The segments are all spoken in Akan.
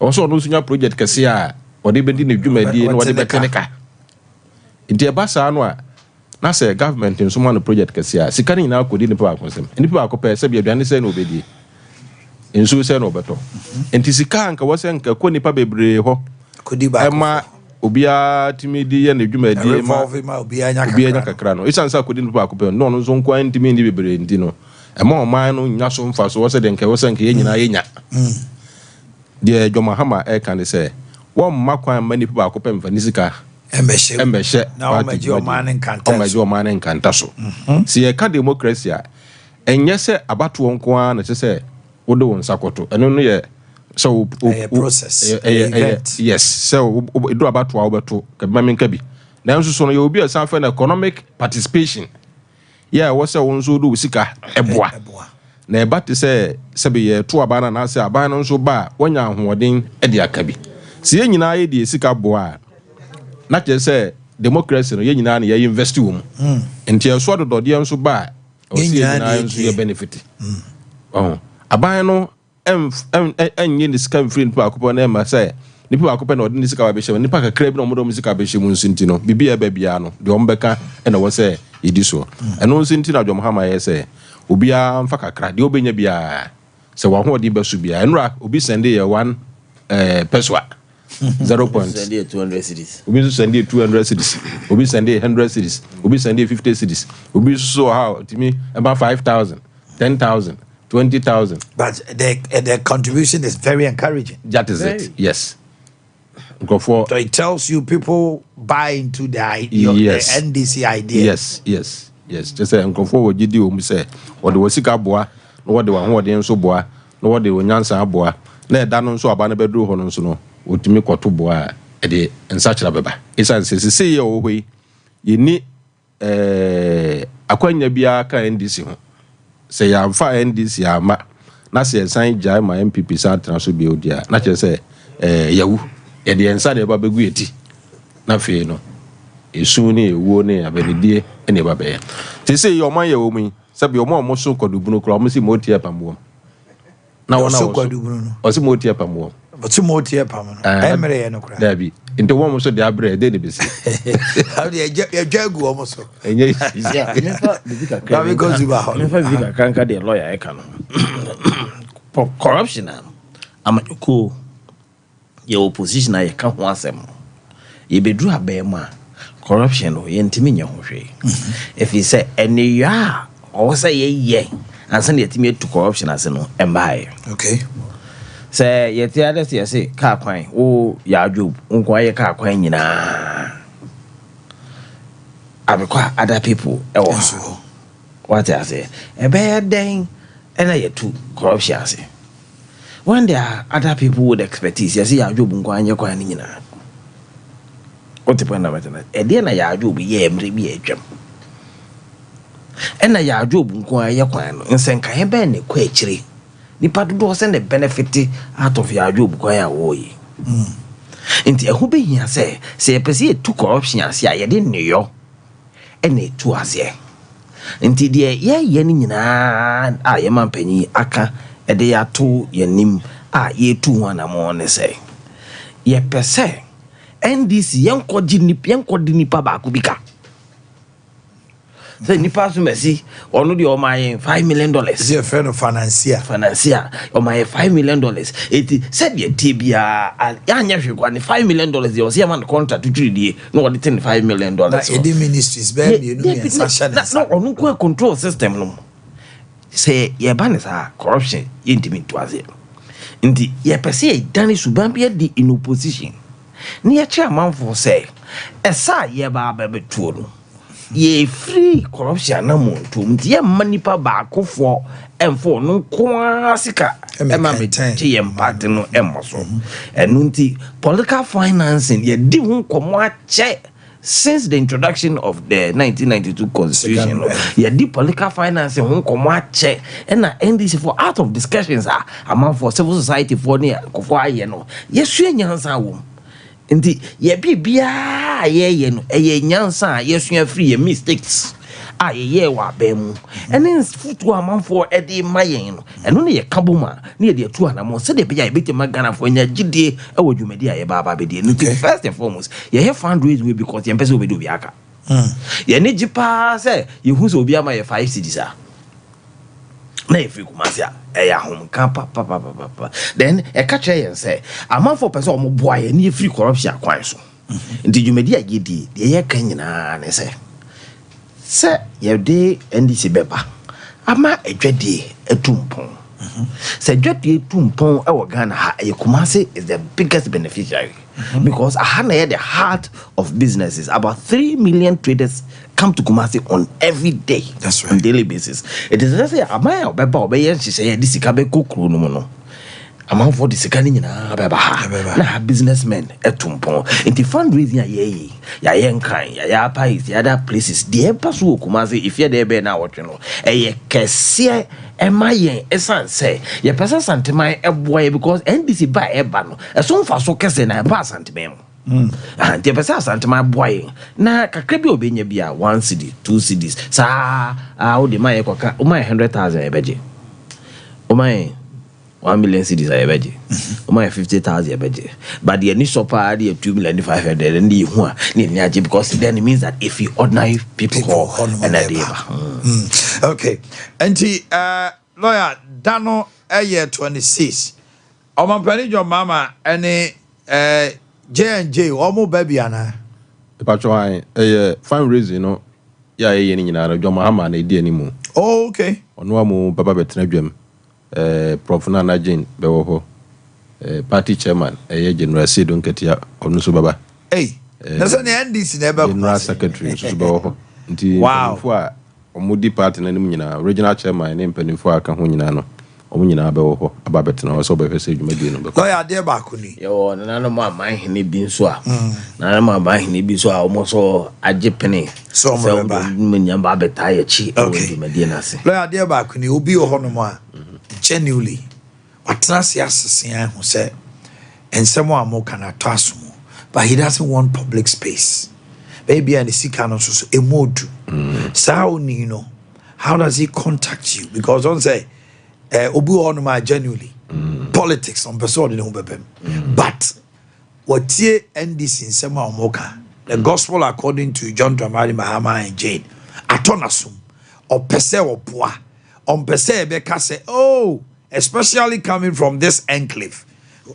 Also no sunya project kese a odi bedi na dwumadi na wode beteneka nti e ba saa no a na say government nso ma no project kese a sika ni na akodi ni pa akonsem ni pa akopɛ sɛ bi aduane sɛ na obedi nso sɛ na obeto nti sika anka wo sɛ nka ko nipa bebree ho kodi ba ma obia timidi ye na dwumadi ma obia nya kakra no isan sa kodi ni pa akopɛ no no nso nko antimi ndi bebree ndi no e ma oman no nya so mfa so wo sɛ de nka wo sɛ nka ye nyina ye nya de Jomahama e kan say won makwan mani people akopem fa nisika embehye na o maji o man nkanta so si e ka democracy a enye se abato nko a na se wo do nsakoto eno no ye so process yes so do abato a wo beto ka mamenka bi na nso so no ye obi asan fa na economic participation yeah wo se won so do sika eboa na eba te se be ye to abana na se abana nso ba wonya ahoden e de aka bi se ye nyina ye de sika boa na che se democracy no ye nyina na ye invest wo mu enti eso dodo de nso ba o se nyina nso ye benefit abana no enye ni sika free nipa akopɔ na ma se nipa akopɔ na ode ni sika ba be hye nipa kakra bi na omodo sika be hye mu nso nti no bibia ba bia no de ombeka e na wo se yedi so eno nso nti na Jomahama ye se obia mfa kakra de obenya bia se wa ho de basu bia enra obi sende ye 1 peswa 0.200 cities obi sende 200 cities obi sende 100 cities obi sende 50 cities obi so how timi about 5,000 10,000 20,000 but the contribution is very encouraging. That is it. Yes. Go for so it tells you people buy into the NDC idea. Yes. Just say go for gidi o mu say o de wasika boa no wo de wa ho de nso boa no wo de onyansa boa na eda no nso aba na beduru ho no nso no otimi kwoto boa e de nsachira beba isa se ye o hoi ye ni akwanya bia ka NDC ho se ya mfa NDC ama na se san jai ma MPP sa transfer bi odia na che se yawu e de nsa de ba begu eti na fe no esu ni ewo ni abenidie ene ba be te se yo man ye wo mu sabi omo so kodubunu kro omo si motie pamuo na wona so kodubunu no o si motie pamuo but si motie pamuo no emre ye no kra dabi inte wo so de abre de ne besi how de ya jagu omo so enye yeah never bibika ka we go ziba ho never bibika kanka de lawyer e kan for corruption amako ye opposition na ye ka ho asem ye bedru abema corruption no yentimi nya ho hwe if you say any ya or say ye and send yetimi to corruption as no embaye okay say yeti others say say ka kwan o ya job nko aye ka kwan nyina abekwa other people e wo what I say e be den and I to corruption say when there are other people with expertise you see ya job nko anye kwan nyina what the point about that e dey na ya job ye emre bi atwam e na ya job nko aye kwan no nsenka he be ne kwa akire nipa dodo se ne benefit out of ya job kwan ya wo yi nti e ho be hia se e pese tu corruption ase aye de ne yo e na tu ase nti de ye ni nyina a ye mampanyi aka e de ya to ye nim a ye tu ho na mo ne se ye pese NDC yankodi nipa ba ko bika say nipa so mesi onu de o my $5 million is a friend of financier o my $5 million it said ye tibia anya hwe kwa ni $5 million de o se man contract to die no what the $5 million na edi ministries be you know me sasha na onu ko control system no say ye ban sa corruption yintimi to aze ndi ye pese ye dane suban bia di in opposition ni ya chairman for say esa ye ba betuo no ye free corruption na monto mti ye manipa ba akofo emfo no kwa sika ema me che ye impact no emoso enu nti political financing ye di hu komo ache since the introduction of the 1992 constitution ye di political financing hu komo ache na NDC for out of discussions among for civil society for ne kofo aye no ye sua nyansa wo nti ye bibia ye no eye nyansa ye sua free ye mistakes a ye wa bemu ene futu amanfo e de mayen no eno ne ye kaboma ne ye de tu anamo se de be ya beti magana fo nya gide e wo dwumadi a ye ba be de no first and foremost ye have fundraise we because ye pese obedo bi aka ye ne jipa se ye hu so obi ama ye 5 cedis a na if you come asia e ya hom kan pa then e ka che yen say amanfo pese o mo boa ye ne free corruption akwan so nti dwumadi a ye di de ye kan nyina ne se ye de ndc beba ama edwade etumpon se edwade etumpon e wo Ghana ha e Kumasi is the biggest beneficiary because ahana the heart of businesses. About 3 million traders come to Kumasi on every day. That's right. On daily basis. It is let's say amaya beba obeyen she say this ka be kokru no no. Amount for the second nyina beba na businessmen etumpon into fundraising ya yenkan ya pais ya other places the pass wo Kumasi if you there be na watch no e kese e mayen esan say ye pesa santeman e boy because NDC ba e ba no e so mfa so kese na e ba santeman and the pesa santeman boy na kakra bi obenya bia 1 cedi 2 cedis sa o de mayen koka o mayen 100,000 e beje o mayen 1 million cedis I beje. O my 50,000 beje. But the initial part the 2,500,000 and the one because then it means that if you ordinary people and a day. Okay. And lawyer Dano a year 26. Oman penny your mama any J&J omo baby ana. Pacho a fundraising no ya ye ni nyina John Mahama na edi animu. Oh okay. Ono amu papa betena dwam. Prof Nana Jane bewo ho party chairman General Sedo Nketia onu so baba na so ne NDC na ebe General secretary so bewo ho nti fo a omudi party na nim nyina regional chairman ne mpanimfo aka ho nyina no omu nyina bewo ho aba betena so be fese dwumadi no be ko ya de ba ko ni yo na no ma Omanhene bi nso a na ma Omanhene bi so a omo so agepene so mo ba nyamba beta ya chi o dwumadi na se lo ya de ba ko ni obi ho no mo a genuinely watrasi asese who say and someone more can atasumo but he doesn't want public space maybe and the sikano so a mode so you know how does he contact you because don't say obu on my genuinely politics on person in home but what ye NDC in someone moka the gospel according to John Dramani Mahama and Jane atonasum or pese or poa on pese beka say oh especially coming from this enclave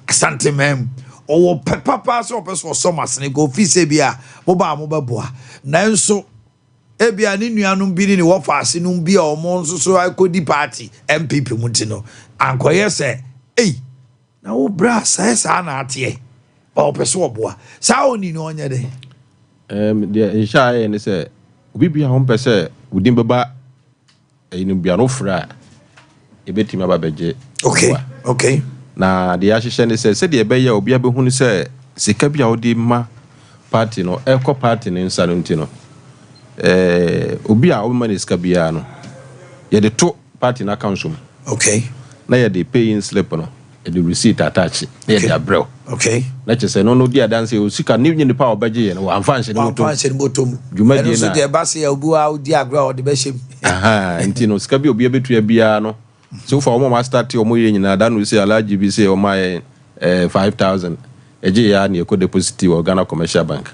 santimem or papa so person for summers and go fi se bia moba boa nanso ebia ni nuanum bi ni wo faase num bia o mo nso so akodi party MPP mutino ankoye say na wo bra sa na ate o person oboa sa oni no onye de the insha ne say obi bia ho pese udin beba inu bia no fra ebetima babeje okay na de ahihye ne se de ebe ya obi abehunu se sika bia odi ma party no eko party ne nsa no ntino obi a o ma ne sika bia no ye de to party na account so okay na ye de pay in slip no e de receipt attach na ye de abrel okay na chese no di adanse o sika ni nyi pa obaje ye no amfa nse ne motom juma die na so de ba se ya obu a odi agra o de be shem ntino sika bia obi abetua bia no so for omo ma start omo ye nyina da no say alaji bi say omo 5,000 eje ya na eko deposit o Ghana Commercial Bank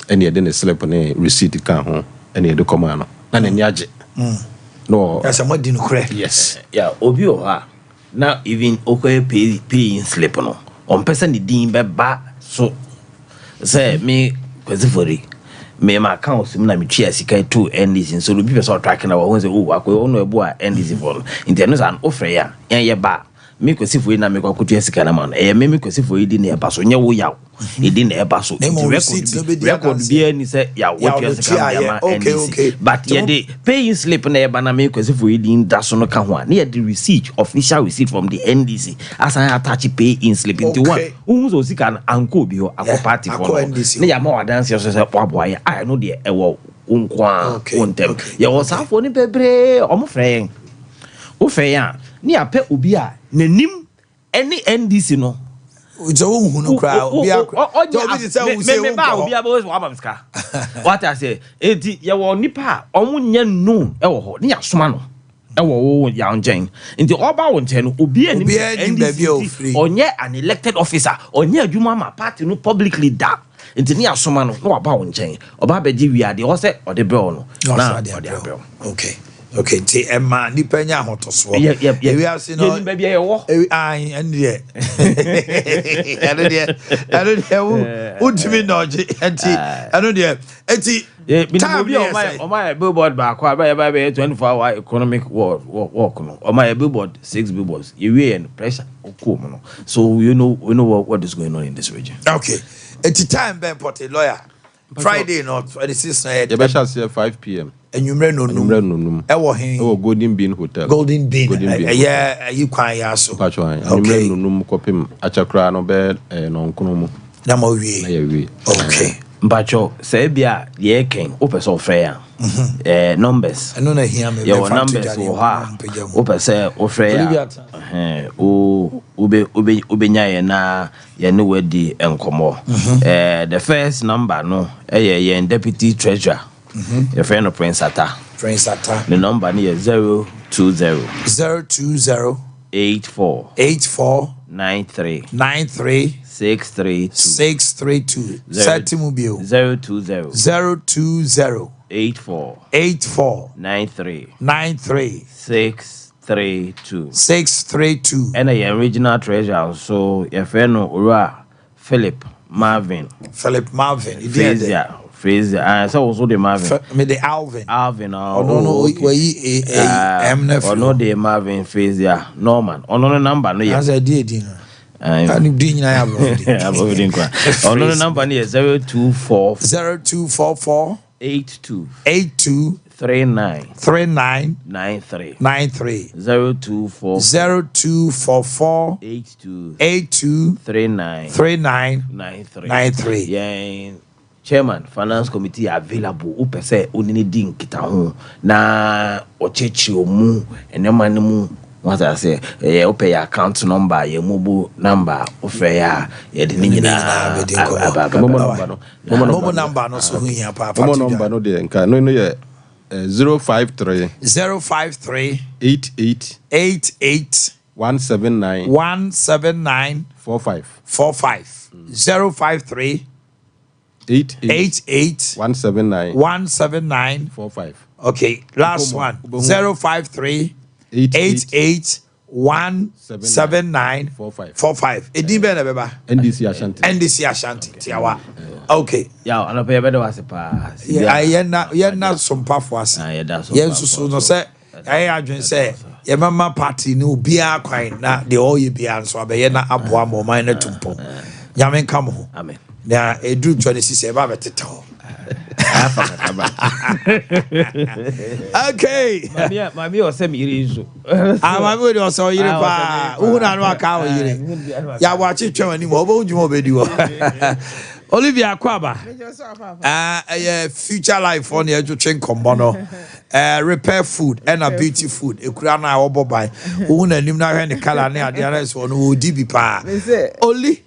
ene ye de ne slip ne receipt kan ho ene ye de koma no na ne niaje no yes am di no kure yes yeah obi o ha na even okay pay in slip no on person the din be ba so say me kwezifori me ma account sim na me twa sika to NDC so obi person tracking na wo say oh akoy ono ebu a NDC for internet an offer ya ye ba me kwesifo na me kwakutu sika na ma no me kwesifo di na e ba so nye wo yaw e di na e ba so record bi ni say ya wo twa sika na ma NDC but ye dey pay slip na e ba na me kwesifo di da so no ka ho a na ye the receipt official receipt from the NDC as I attach pay in slip into one who so sika na anko bi ho akọ party for na ya ma wadanse so say boa ya I know the e wo nkwa ontem ye wo safo ni bebre o mo frɛ o fɛ ya ni apɛ obi a nanim any NDC no it's a who cry. What I say, you will nipa, no, near Sumano. Young Jane. In the Oba Ten, Obi and NDC, or near an elected officer, or near you mama party no publicly da. In the near Sumano, no about Jane, or Baba we are the Ose or the Brono. Okay, T. Emma, Nipenya Hotoswa. Yep. We have seen all baby. I and yet. I don't know who to be dodgy. I don't know. On my billboard back, by 24-hour economic walk on my billboard, 6 billboards. You and pressure, so we know what is going on in this region. Okay, it's time, Ben Potty, lawyer. Friday, not 26th. You better say 5 p.m. And you may know Golden Bean Hotel. Golden Bean. Yeah, you quite yaso. Okay. No copim achakra no bed no nkunomu. Na mo wie. Okay. Mbacho sebia ye ken opeso fair. Numbers. I know na hear me. Your numbers wo ha. Opese o fair. Ube nyaye na ye ne wedi enkomo. The first number no ye deputy treasurer. Your friend of Prince Atta. The number is 020 84 93 632 Satimobile 020 84 93 632 and a original treasure. So your friend Ura Philip Marvin. Fraser, so also the Marvin. Me the Alvin. No, the Marvin Fraser. Norman. No number no. As I did, I'm doing I have. No number is 0244 82 39 93 0244 82 39 93. Yeah. Chairman Finance Committee available upese onini din kita ho na ochechi omu enemane what I say open your account number your mobile number ofre ya ye de nyina mobile number no so hu ya papa mobile number no de nka no ye 053 88 179 45 053 88 179 45. Okay, last one 053 88 179 45. Edibe na beba NDC Ashanti tiawa. Okay. Ya anope bedo wase pa. Ya na sompa fo ase. Ya susu no se ya adwen se ye mama party ni obia kwan na de oye bia nso abaye na aboa mo man na tumpo. Nyame nka mo. Amen. Na edu 26 eba betete. Okay. Mami o se mi irizo. Mami o se o yire pa. Una no aka o yire. Ya wa chi twani mo obo unjuma obedi wo. Olivia Kwaba. Future life on the train combono. Repair food and a beauty food. Ekura na obo bai. Una nim na hwe ne kala na ade ara so no odi bi pa. Oli.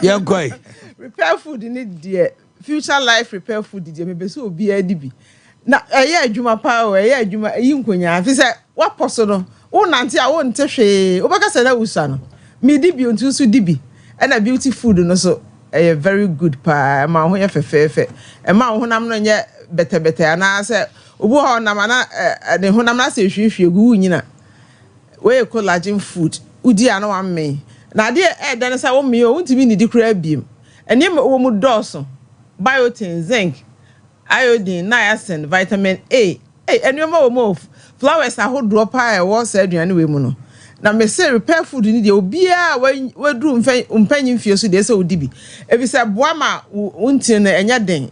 Yankoi. Repair food in it dear. Future life repair food dear. Maybe so be a dibi. Na adwuma pa o adwuma yi nkonya. Fi say what possible no. Wo nante a wo nte hwe. Wo baka say na wusa no. Me dibi ontu so dibi. And a beauty food no so very good pa ma ho ye fefefe. E ma ho nam no nye bete na say obu ho nam na ne ho nam na say hwehwe gu nyina. We collagen food. Udi ana wa me. Na de dan say wo me o ntimi ni di kura biem. Eni wo mu dose biotin, zinc, iodine, niacin, vitamin A. Eni wo mo flowers ahodo pa e wo say aduane we mu no. Na me say repair food ni de obia we dru mpanyin fie so de say odibi. E bi say boa ma untin na enya den.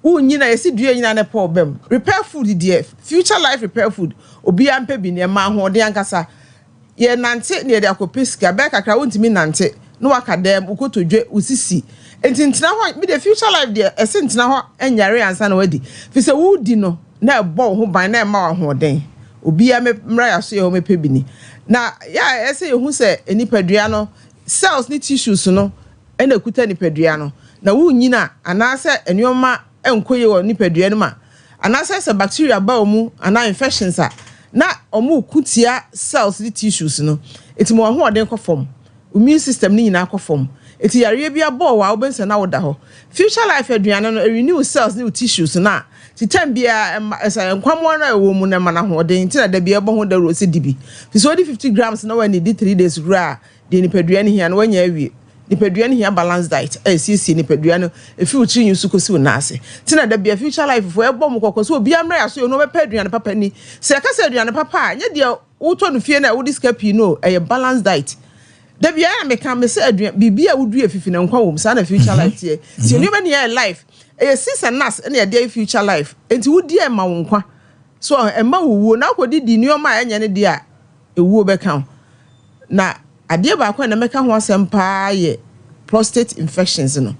Unyina esi dua nyina ne pa obem. Repair food de future life repair food obia mpa bi ne ma ho de ankasa. Ye nante ne de akopiska be kakra untimi nante. No akadem ukotodwe usisi. Entintina ho me the future life de esentina ho enyare ansa na wadi. Fi say wudi no na ebo ho ban na ma ho den. Obia me mra ya so ye ho mepe bi ni. Na ya ese ye hu se enipadua no cells ni tissues no ena kuta nipadua no na wo nyina anase enioma enkoye wo nipadua no ma anase se bacteria ba omu ana infections a na omu kutia cells ni tissues no etimo ho oden kofom immune system ni nyina kofom eti yare bia bo wa obense na woda ho future life aduane no renew cells ni tissues na ti time bia nkwamo na ewo mu na ma na ho oden ti na da bia bo ho da rose dibi fi so di 50 grams na wani di 3 days gra de nipadua ni hia na wanya awie nipadua ni hia balance diet sisi nipadua no efi uchi nyu sukosi na ase ti na da bia future life fo ebo mu kokoso obi amra ya so no be paduane papa ni se ka se aduane papa nya de uto no fie na wo diskapi no balance diet da bia ya meka me se aduane bibia wudu efifi na nkwa wom sa na future life tie ti oni be ne life sis and nas na dey future life enti wudi e ma wonkwa so e ma wuwo na akodi di nioma anya ne de a ewuo be kan na ade ba kwa na meka ho asem pa ye prostate infections no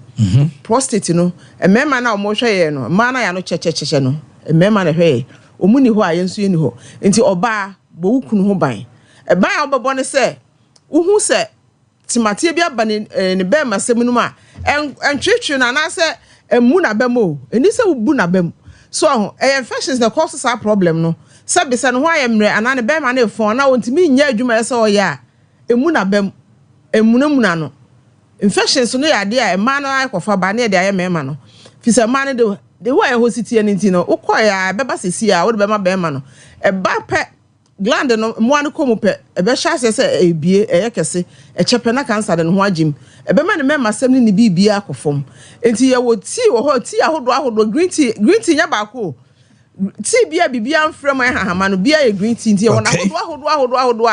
prostate no emema na omo hwe ye no ma na ya no chechecheche no emema na hwe omuni ho a yensu ye ni ho enti oba bo wukunu ho ban e ban a obebo ne se uhu se timate bia ba ne be masem no ma entwetwe na na se emu na bemo eni se ubu na bem so infections na cause sa problem no se be se no ho ayemre ana ne be ma na efon na wontimi nya adwuma ye se o ya emu na bem emunamuna no infections no ya de a ema no akofa ba na de aye mema no fi se ma ne de ho aye hositi eni ti no ukoya beba sesi a wo de be ma be ma no e ba pe gland no mo an ko mu pe e be sha se ebie eye kese e chepe na cancer de no ho agim e be ma ne mema sem ni bibia akofom enti ye wo tea wo ho tea ahodo green tea nya ba ko tea bibia amfrem ahahama no bia ye green tea enti ye wona ahodo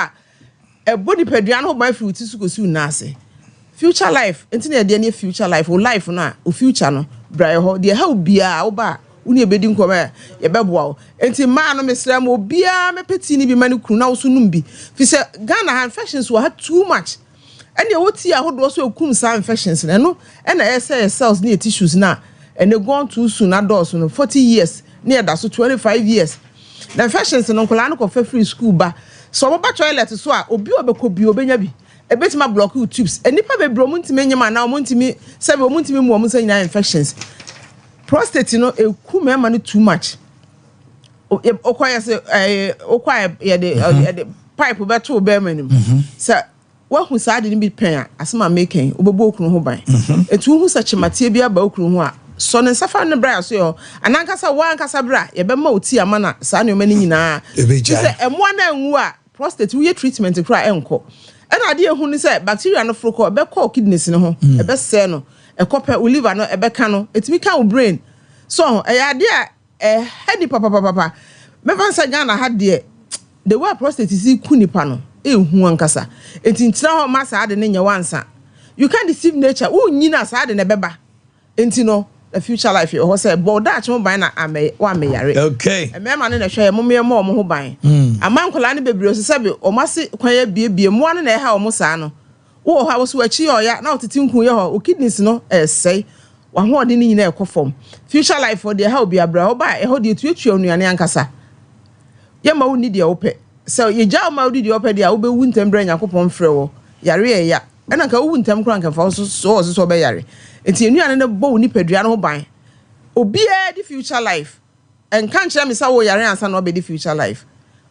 a body pedua no by fruit sukosi na ase future life enti na de ne future life o life na o future no bra ho de ha obia wo ba uni ebedi nkoma ye beboa o enti ma no mesra ma obia mepeti ni bi mani kru na wo so num bi fi se Ghana infections were too much ene woti ahodo so ekum sa infections na no ena cells ni tissues na ene gone too soon adults no 40 years near that so 25 years the infections no kola no ko free school ba so mo ba toilet so a obi obeko bi obenya bi ebetima block you tubes enipa bebro muntime nyema na muntime sebe muntime mu omunsa nyina infections prostate no ekuma ma no too much okwaya se okwaya ye de pipe beto be manim se wa hu sa de ni bi pen a asema making obebo okunu ho ban etu hu sa chematie bi aba okunu ho a so ne safa ne bra so yo anankasa wa ankasa bra ye be ma oti amana sa ne omani nyina se emo na nwu a prostate we treatment kra enko ena ade ehu ni se bacteria no froko be call kidneys ne ho e be se no e kope liver no e be ka no etimi ka wo brain so e ya ade a head papa me fansa Ghana ha de the way prostate is ku nipa no ehu ankasa entintra ho ma sa ade ne nya wansa you can deceive nature wo nyina sa ade ne beba enti no the future life you say but that mo ban na ame wa me yare okay e me ma ne na hwe mo me mo ho ban amankola ne bebre so sabe o mase kwan ya biebie mo ne na e ha o mo sa no wo ha wo so achi oya na otiti nkun ye ho o kidneys no sei wa ho ode ni nyina e kofom future life for the ha obi abra o ba e ho de tuatua onuane ankasa ye ma wo ni de ope so ye ja ma wo de ope de a wo be wu ntem bra nyakopon frɛ wo yare ye ya e na ka wo wu ntem kran ka fa so be yare enti enuane ne bo ni padua no ban obi e di future life en kan kire me sa wo yare ansa no be di future life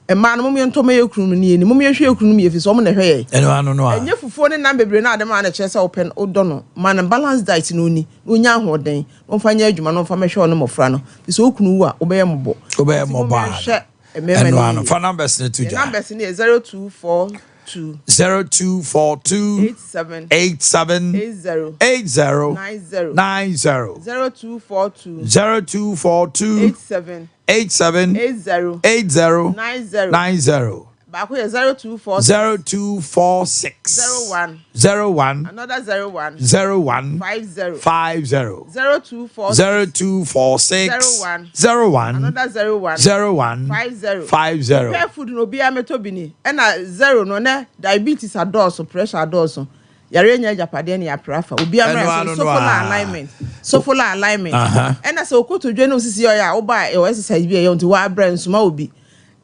e ma no mo ntoma ye kunu ni ni mo hwe kunu mi efi so mo na hwe ye eno ano no a enye fufuo ne nan bebre na adema na kire sa open odo no ma na balance diet no ni onya ahoden mo fa nya adwuma no fa mehwe ono mofra no fi so okunu wu a obeye mbo eno ano fa numbers ne tuja numbers ne 0242 0242 87 80 90 0242 87 80 90 baako ye 0246 01 another 01 50 0246 01 another 01 50 pay food no bia metobini na 0 no na diabetes adults pressure adults yare nya japade na ya prafa obi amra so full alignment na so okotodwe no sisi ya wo ba e exercise bi e nti wa bra nsuma obi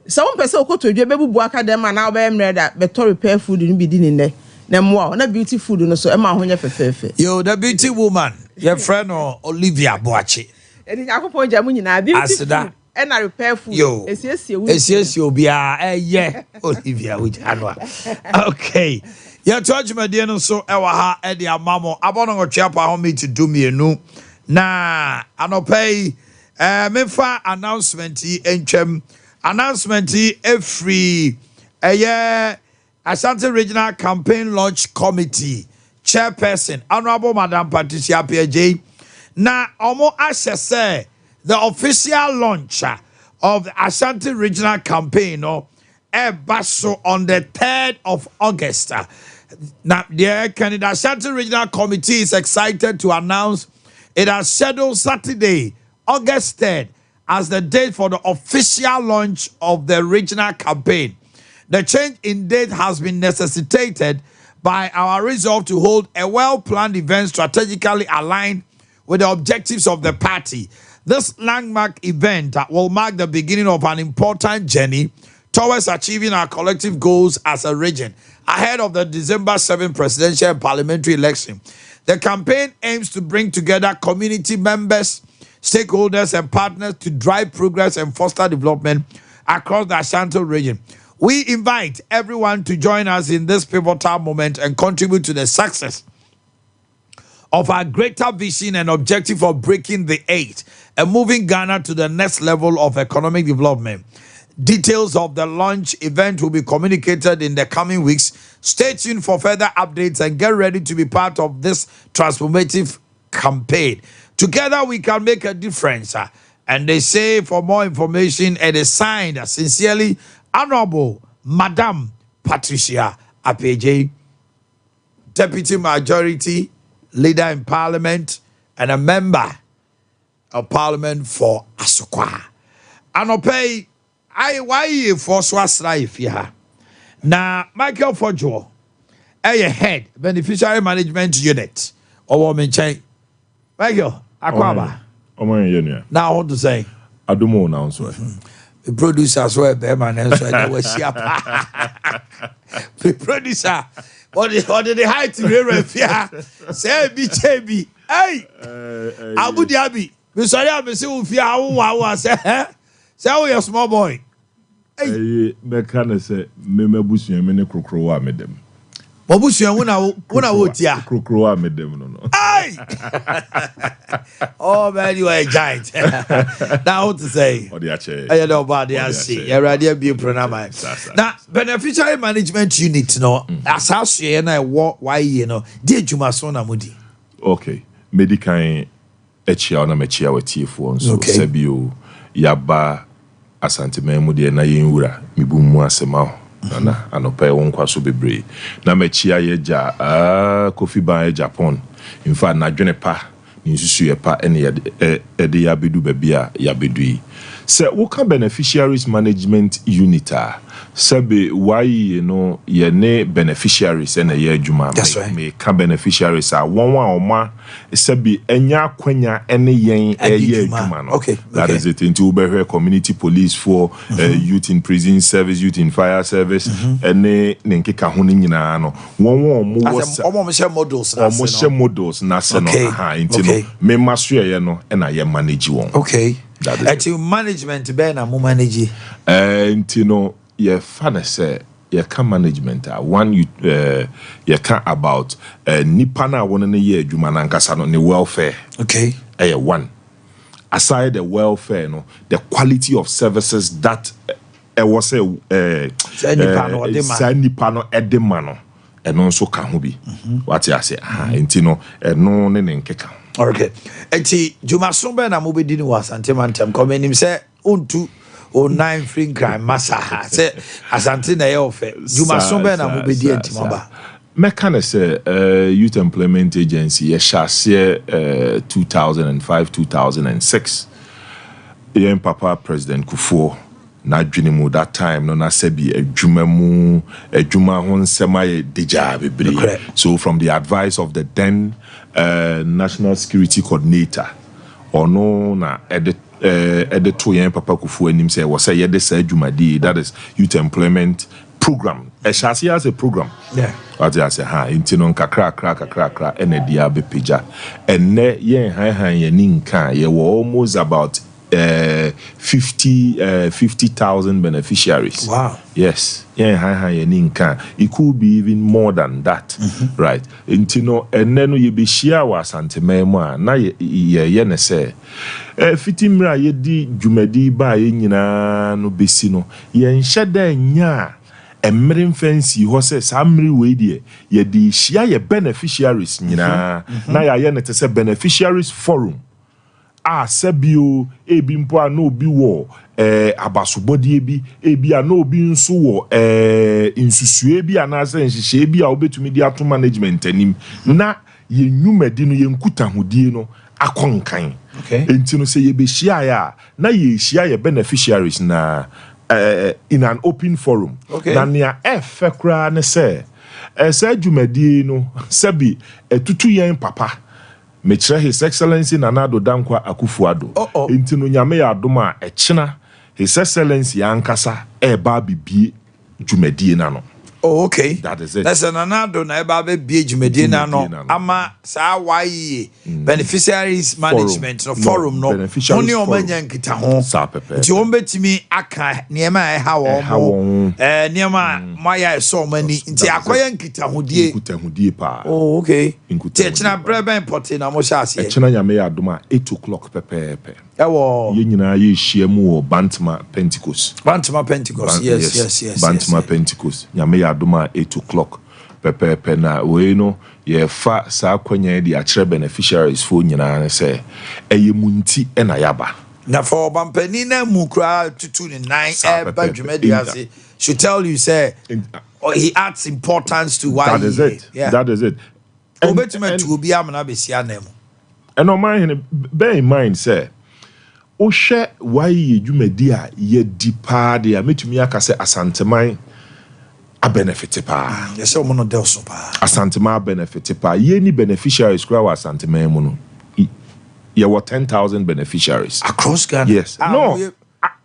some person okotodwe bebubu akadema na obe emre da beto repair food ni bi di ni ne na mo na beauty food no so e ma ho nya fefefe yo the beauty woman your friend Olivia Boakye eni akopon ja mu nyina beauty food e na repair food esiesie obia Olivia ujano okay ya tọ́jú die no so e wa ha e de amamo abono ngotwe apa ho me to do mienu na anopei mefa announcement entwem announcement every Ashanti Regional Campaign Launch Committee Chairperson Honorable Madam Patricia Apia na omo asese the official launch of the Ashanti Regional Campaign baso on the 3rd of August. Now, the Canada Ashanti Regional Committee is excited to announce it has scheduled Saturday, August 3rd, as the date for the official launch of the regional campaign. The change in date has been necessitated by our resolve to hold a well-planned event strategically aligned with the objectives of the party. This landmark event will mark the beginning of an important journey towards achieving our collective goals as a region ahead of the December 7 presidential and parliamentary election. The campaign aims to bring together community members, stakeholders, and partners to drive progress and foster development across the Ashanti region. We invite everyone to join us in this pivotal moment and contribute to the success of our greater vision and objective of breaking the 8 and moving Ghana to the next level of economic development. Details of the launch event will be communicated in the coming weeks. Stay tuned for further updates and get ready to be part of this transformative campaign. Together we can make a difference. And they say for more information, it is signed sincerely, Honorable Madam Patricia Apia, Deputy Majority Leader in Parliament and a Member of Parliament for Asokwa. Anopei why for swasra ifia. Na Michael Fojo, head beneficiary management unit. Or woman Michael Akwaba. Omanhene Yaw. Now what to say? Adumo now so. The producer swear Beman and so they were shap. The producer what did the height to refia? Say BJB. Hey Abu Dhabi. We sorry I be say ufia how say we a small boy. Hey me can say me busu me ne krokro wa medem. Mabusu wona wotia. Krokro wa medem no. Hey! Oh man, you are a giant. Now what to say? Ade Akye. I know about the see. You ready be program. Now beneficiary management unit no asase na why you know. Di adwuma so na mudi. Okay. Medical echia na mechia watiefo nso sebio yaba Asante memu de na yenwura mibumu asema na anopa won kwaso bebre na mechia yeja Kofi Ban Japan in fact na dwene pa ni nsusu ye pa ene ede ya bedu babia ya bedui se woka beneficiaries management unit sabe why you know ye ne beneficiaries ene ye adwuma me ka beneficiaries won oma sabe enya kwanya ene yen ye adwuma no that is it into be community police for youth in prison service, youth in fire service ene ne nkeka ho nyina no won omo share models na se no into no me maso ye no ena ye manage won at management be na mo manage into no ye fana say ye can management one you ye can about nipa na won ne ye adwuma na nkasa no ne welfare one aside the welfare no the quality of services that was nipa no edema no eno nso ka ho bi what you say enti no eno ne nkeka okay enti juma so be na mo be di ni wasante mantem come nim say ontu o 9 free crime massa say asante na ye ofe juma so be na mo be di enti maba mekane say youth employment agency ye shase 2005 2006 yen papa president Kufuor na dwenimu that time no na sebi adwuma ho nsema ye deja bebre so from the advice of the then national security coordinator ono na edit to yen papa Kufuor anim say was say ye de sa adwumadi that is youth employment program eshase as a program what I say ha inti no kakra ene dia be pija enne yen han ye ninka ye were almost about 50,000 beneficiaries. Wow. Yes. Yeah, it could be even more than that. Right. And and then you be share was antimema. Na ye say. Fitimra ye di jumedi ba yina no besino. Ye nshada nya emmerin fancy ho say samri we die ye di share ye beneficiaries nyina. Na ye ne te say beneficiaries forum. Sebio ebi mpo a no bi wo abasobodie bi ebi a no bi nso wo insusue bi anase nhihye bi a obetumi di ato management anim na ye nwumadi no ye nkutahudie no akonkan enti no se ye be hia ya na ye hia ye beneficiaries na in an open forum na nia efekra ne se dwumadi no sebi etutu yen papa Metre His Excellency Nanado Dankwa Akufo-Addo. Inti no nyame ya adoma echina His Excellency Ankasa eba bibie dwumadie na no. Oh, okay. That is it. That's Nanado na eba bibie dwumadie na no. Ama sa waye beneficiaries management no forum no. Oni o manya nkita ho. Sa pepe. Nti o betimi aka niema ha wo. Niema maya so mani nti akoya nkita hodie pa. Oh, okay. Nti echina brebe important na mo sha ase. Echina nyame ya adoma 8 o'clock pepe. Ewo ye nyina ye hia mu Bantama Pentecost. Yes. Bantama Pentecost. Nyame ya adoma 8 o'clock pepe na we no ye fa sa kwanya di akere beneficiaries fo nyina se eye munti e na yaba. Na for bampani na mu kra tutu ni 9 badwumadi ase should tell you say he adds importance to why that is it. Yeah. That is it. Obetima to obi amna besia na mu. And Omanhene bear in mind say o hwe why ye dwumadi a ye dipa de a metumi aka say asanteman a benefit pa. Yes, o mono del so pa. Asanteman benefit pa. Ye ni beneficiaries kra wa asanteman mu no. Ye were 10,000 beneficiaries across Ghana. Yes. No.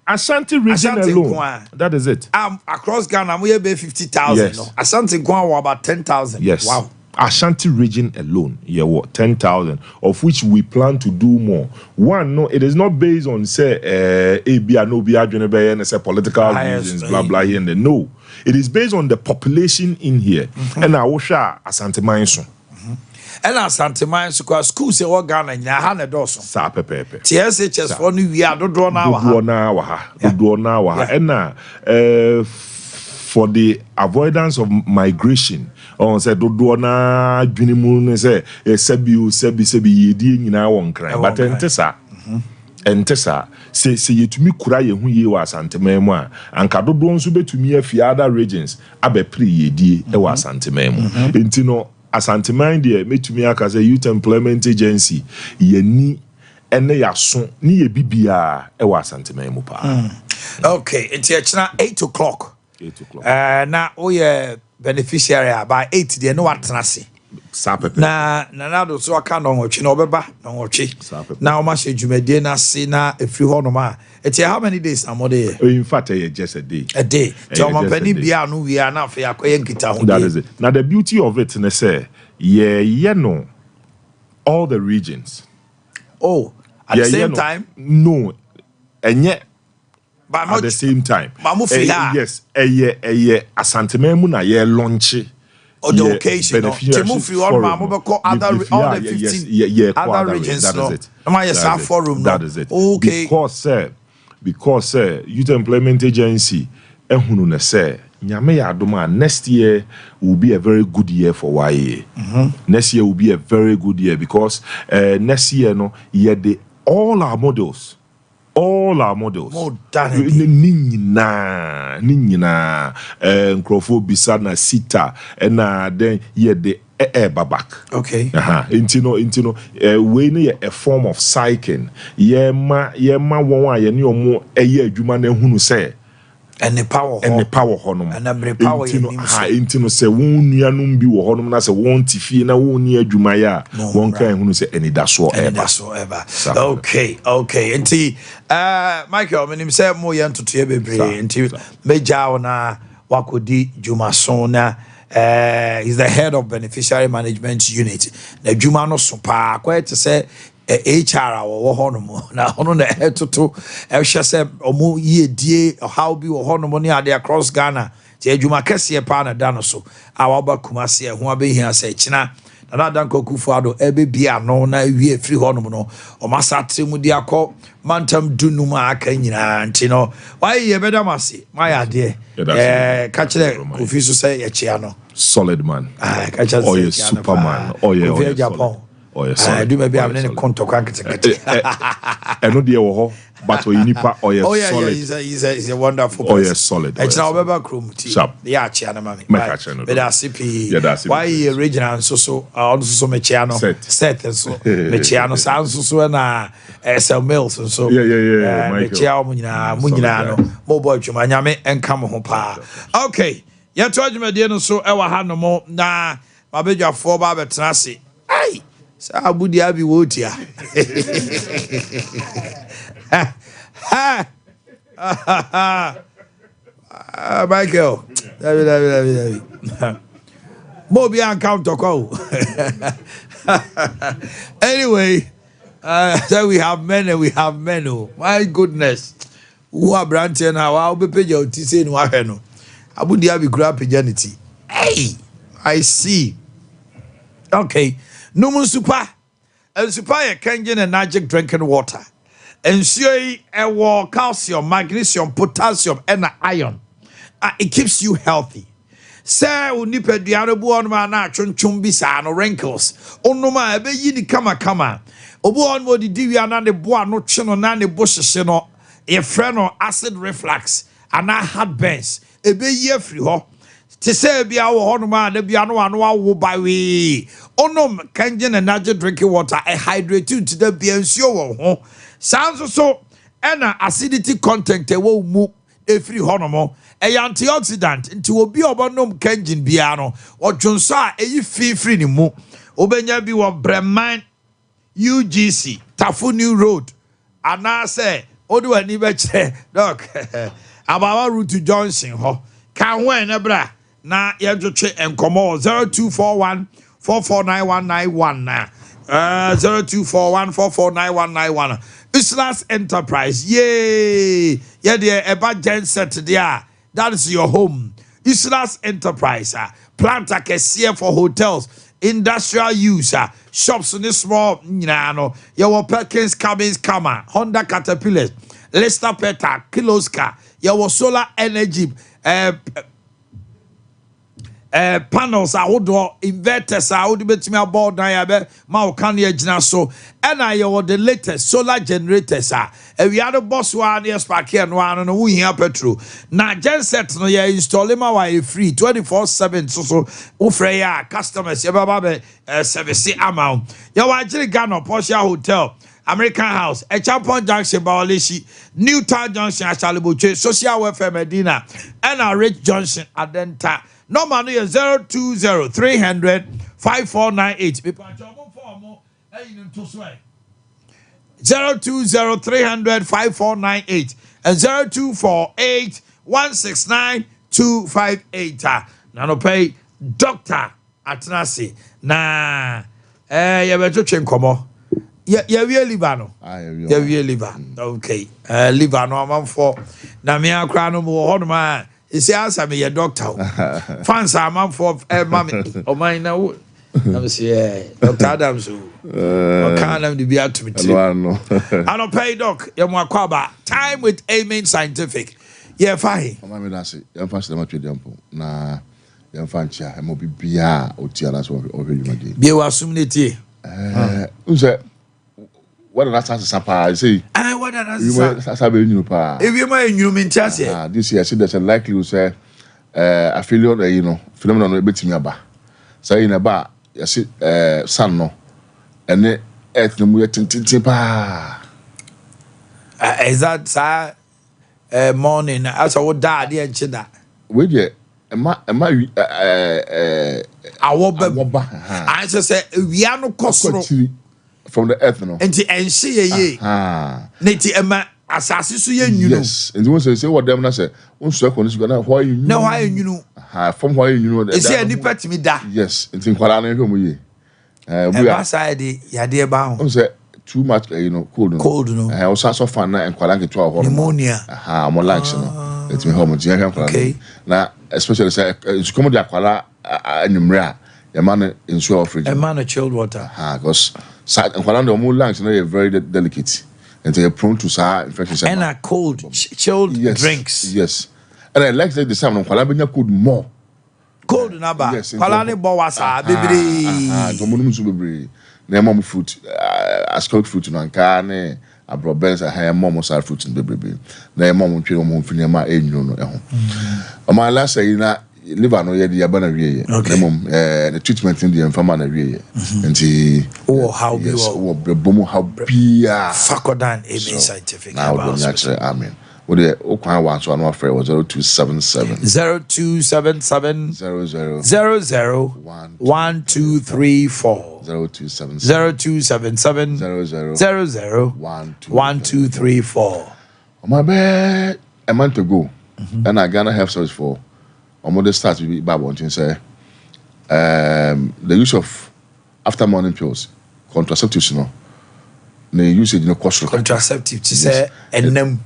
Ashanti region alone. That is it. Across Ghana we have 50,000. Yes. No. Ashanti Kwan were about 10,000. Yes. Wow. Ashanti region alone, yeah, what 10,000, of which we plan to do more. One, no, it is not based on say ABA no be and say political reasons, blah blah here and there. No, it is based on the population in here. And I wish Asante Manson. And Asante Manson, school say what Ghana nya ha na doso. Sa pepe. TSHS for new year do draw na wa. And for the avoidance of migration, on said do na dwinimu say sebi yedi nyina won kran but entesa say yetumi kura ye hu ye wa Asantema mu a anka dodo nso betumi afi other regions abepre yedi e wa Asantema mu enti no Asantema de metumi aka say Youth Employment Agency yeni ene yaso ni ye bibia e wa Asantema mu pa. Okay, enti echna 8 o'clock. 8 o'clock. Na oye beneficiary by 8 there no atrase. Na do so aka no nwotwe na obeba na nwotwe. Na o ma hye dwumadie na se na efri ho no ma. Eti how many days am there? In fact, just a day. A day. So my penny bia no we are na fe akoye nkita ho. That is it. Now the beauty of it na say no all the regions. Oh, at the same time? No. And yet at the same time. Yes, Asantema mu na ye launch on the occasion. All the 15 other regions. That is it. Okay. Because Youth Employment Agency ehunu na say nyame ya adoma next year will be a very good year for YA. Next year will be a very good year because next year no all our models ninyina nkrofo bisa na sita na then the back. Okay. Intino we need a form of psyching. Ma won ye ne omo adwuma na hunu say and the power honum and the power intino say won nuanum bi wo honum na say won tifie na won ni adwuma ya won kan hunu say any daso ever. Okay. Enti Michael menim say mo ye ntoto ye bebre enti meja na wakodi Juma Sona. He's the head of beneficiary management unit. The Juma no Sompa quite to say HR or honomo. Now on the head to say omu ye die or how be or honomoni are there across Ghana. The Juma Kessie Pana Danoso. Our Bakumasi who be here say China. Na dan koku fuado ebe bia no na wie free honom no o masatre mu dia ko mantam dunum aka nyina nti no why ye beda mase my ade ka kire kofi so say ye chia no solid man ka kire oh yeah superman oh yeah Japan oh yeah solid do maybe am ne konto kwa kete eno de wo ho but oyinipa oh yeah solid he's a wonderful person. Oh yeah solid e chira obeba krom ti ya chia na mami me ka kire no be da CP why ye original so on so me chia no set so me chia no san so na SL Mills so yeah me chia mo nyina no mo boy twuma nyame enka mo ho pa okay ya to adwumade no so e wa ha no mo na mabedwafo ba betena se ai sa abudi abi wotia Michael David Mobi account to call anyway so we have men and we have men my goodness who are branching now I'll be pay your tc no aheno abudi abi grab paganity hey I see okay no mun super and super kangen and magic drinking water ensure ewo calcium magnesium potassium and iron it keeps you healthy say unipeduano bu on ma na atwonchom bi sa no wrinkles onoma ebe yi ni kama obu on mo di wi ana ne bo ano twe no na ne bo hyehye no e frɛ no acid reflux ana heartburns ebe yi afiri ho te say bia wo honoma na bia no awo ba we onom kangen and natural drinking water e hydrate you to the bia nsuo wo ho sounds so ena acidity content e wo mu efiri honomo e antioxidant nti obi obonom kangen bia no odwonso a eyi free ni mu obenya bi wo Breman UGC Tafu New Road ana say odu ani be kire doc abawa route Johnson ho kan ho na bra na yedwetwe enkomo 0241 449191 na 0241 449191 Islas Enterprise yay yeah there eba genset there that is your home Islas Enterprise plant akese for hotels industrial use shops in small no your Perkins cabins kama Honda Caterpillars Lester Peta Kiloska your solar energy panels would inverters would bet me about na be ma can agina so and I the latest solar generators we are the boss one yes park here no we here petrol na genset no you install ma why free 24/7 so ofre ya customers ya baba service amount ya wa jiri Ghana Porsche Hotel American House, a Champon Junction, Bawalishi, Newtown Junction, Ashalibuche, Social Welfare Medina, and a Rich Junction, Adenta. No money is 020 300 5498. 020 300 5498 and 0248 169 258. Nano pay Dr. Atnasi. Na ya beto chenkomo. Yeah, we liver no. Yeah, we liver. Okay. Liver no man for na me akra no mo ho no ma. E say answer me your doctor. Fans are man for mommy. O mine na wo. I say Dr. Adams o. O kan am di bi atumi ti. I no pay doc. You mo akwa time with Amen Scientific. Yeah, fine. O ma me da say. You fast dem atwe dem po. Na you fancha e mo bibia o ti ala so o hwedwumade. Bi wa sumneti. Unse what that's sapa say what that's sapa you pa if you may you mean chase this year I see there's a likelihood say a failure you know phenomenon no betimi aba say in aba you see sun no and earth no mu tintin pa is that sir morning as I would die there chida we dey ema awoba I say we are no kosoro from the earth no enti enhye ye neti ema asase so ye nyunu yes and you say what them na say won so ko no na why you na why nyunu from why you know is here ni pet me da yes ntin kwala na hwemu ye ba side ya de ba ho won say too much cold no I also so fan na enkwala nketo ho pneumonia mo lungs no let me home je hwem kwala na especially say you come dey kwala anumre a your man in sure fridge a man chilled water because enkwala no mo lungs no very delicate and they are prone to infections and a cold chilled drinks yes and I like the same kwala benya cold more cold na ba kwala ne bo wasa bebre to monum so bebre na mom fruit ascot fruit no anka ne abrobens a high mom sar fruit bebre na mom twe mom fini ma enyu no eho o ma last say na liver no ye dia ba na wie ye mom the treatment in the infama na wie ye nti how be bomo how bia fakodan scientific now amen what the okwan one so no afraid was 0277 0277 00 1234 0277 00 1234 my bad a month ago and I Ghana Health Service for the start with Bible and say the use of after morning pills contraceptives the usage contraceptive to say enam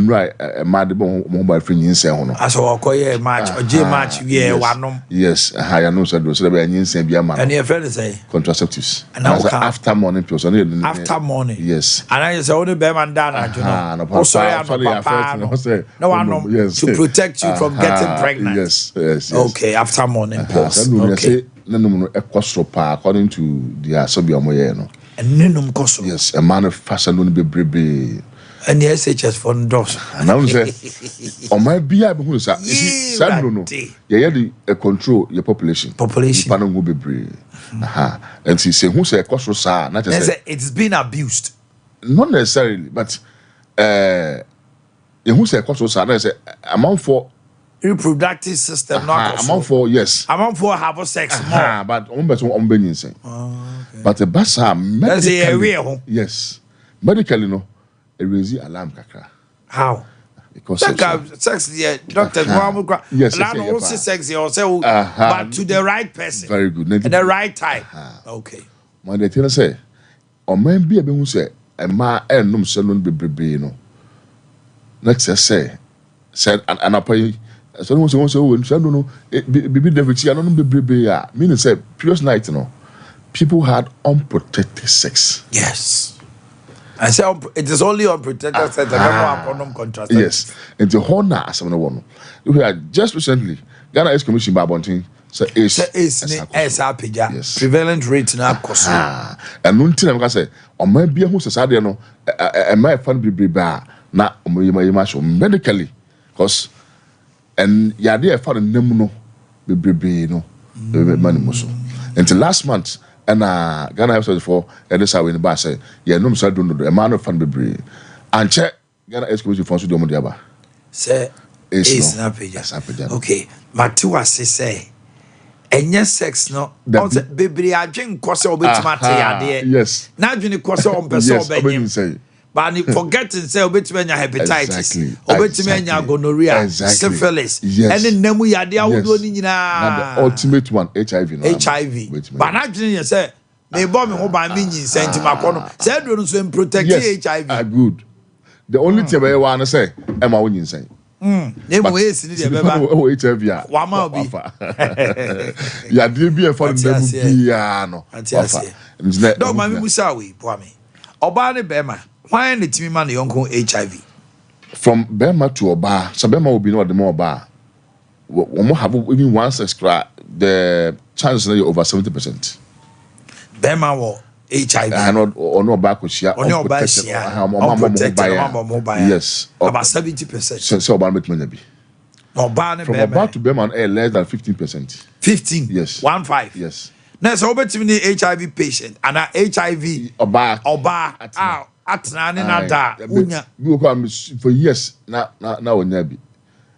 right mad mobile friend yin say hono aso okoye match oje match we wanom yes I know so there be yin say bia man and your friend say contraceptives and after morning pills after morning yes and I say only be man down na no sorry papa no wanom to protect you from getting pregnant yes okay after morning pills okay nanum no ekosro according to their sobiomoye no nenum koso yes a man of fashion no be brebe and the SHS for ndos and I say on my bia be hu say no yeah the control your population pan go be brebe and say who say koso sa na say it's been abused not necessarily but who say koso sa na say amount for reproductive system not amount for yes amount for have sex more but on benin say but the basa medically yes medically no a raise alarm kakra how because sex yeah doctor yes no sex you say but to the right person very good at the right time okay my they tell say o man bi e be hu say e ma enum se no bebrebe no next say said an apai so no bibi David no bebrebe a meaning say previous night no people had unprotected sex. Yes. I say it is only unprotected sex. Condom contraceptive. Yes. And the whole na asem no one. We had just recently Ghana Health Commission by Bonting say yes. Prevalent rate na koso. And no tin am say o ma bia hu say sade no e ma fan bebrebe na o ma show medically because and ya dey fan nam no bebrebe no man mo so. Until last month and Ghana Health for this how in the bar say yeah no so do no a man of fan bebre and check Ghana Health Commission for so do mo dia ba say is na page okay matu ase say enye sex no bebre adwen kose obetima te yade yes na adwen kose ompese obenyim but forgetting say obetima nya hepatitis obetima nya gonorrhea syphilis and namu yade awodo ni nyina the ultimate one HIV no but na adwen ye say me bo me ho ba me nyin senti makono say do no so protect HIV good the only thing we want to say e ma wonyin sen nemu esi ni de beba HIV a wa ma obi ya de bi e for nemu bia no dog ma me musa we po me oba ne bema why na timi ma na yonko HIV from bema to oba so bema will be no the more oba we have even one sex the chance na over 70%. Bema wo HIV and no back with share yes about 70%. So about make be from about to Bema less than 15%. 15 yes 15 yes now so between HIV patient and HIV oba atna ne na da unya for years na onya bi.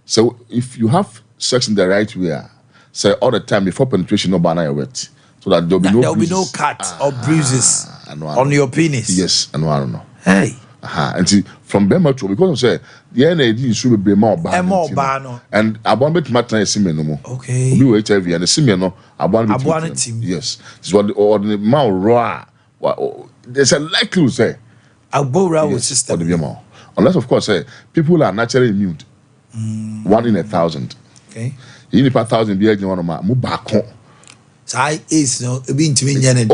So if you have sex in the right way say all the time before penetration no banana your wet so that there will be no cut or bruises on your penis. Yes, and I don't know. Hey, And see, from Bema to because of say the NAD should be more bad. And I want to matter a similar no more. Okay. We HIV and the similar no. I want team. Yes. This what the mouth raw. There's a likelihood say. Abora with system. Unless of course people are naturally immune. 1 in 1,000. Okay. You need 1,000 be agent one of my move back home. So I is no being to me and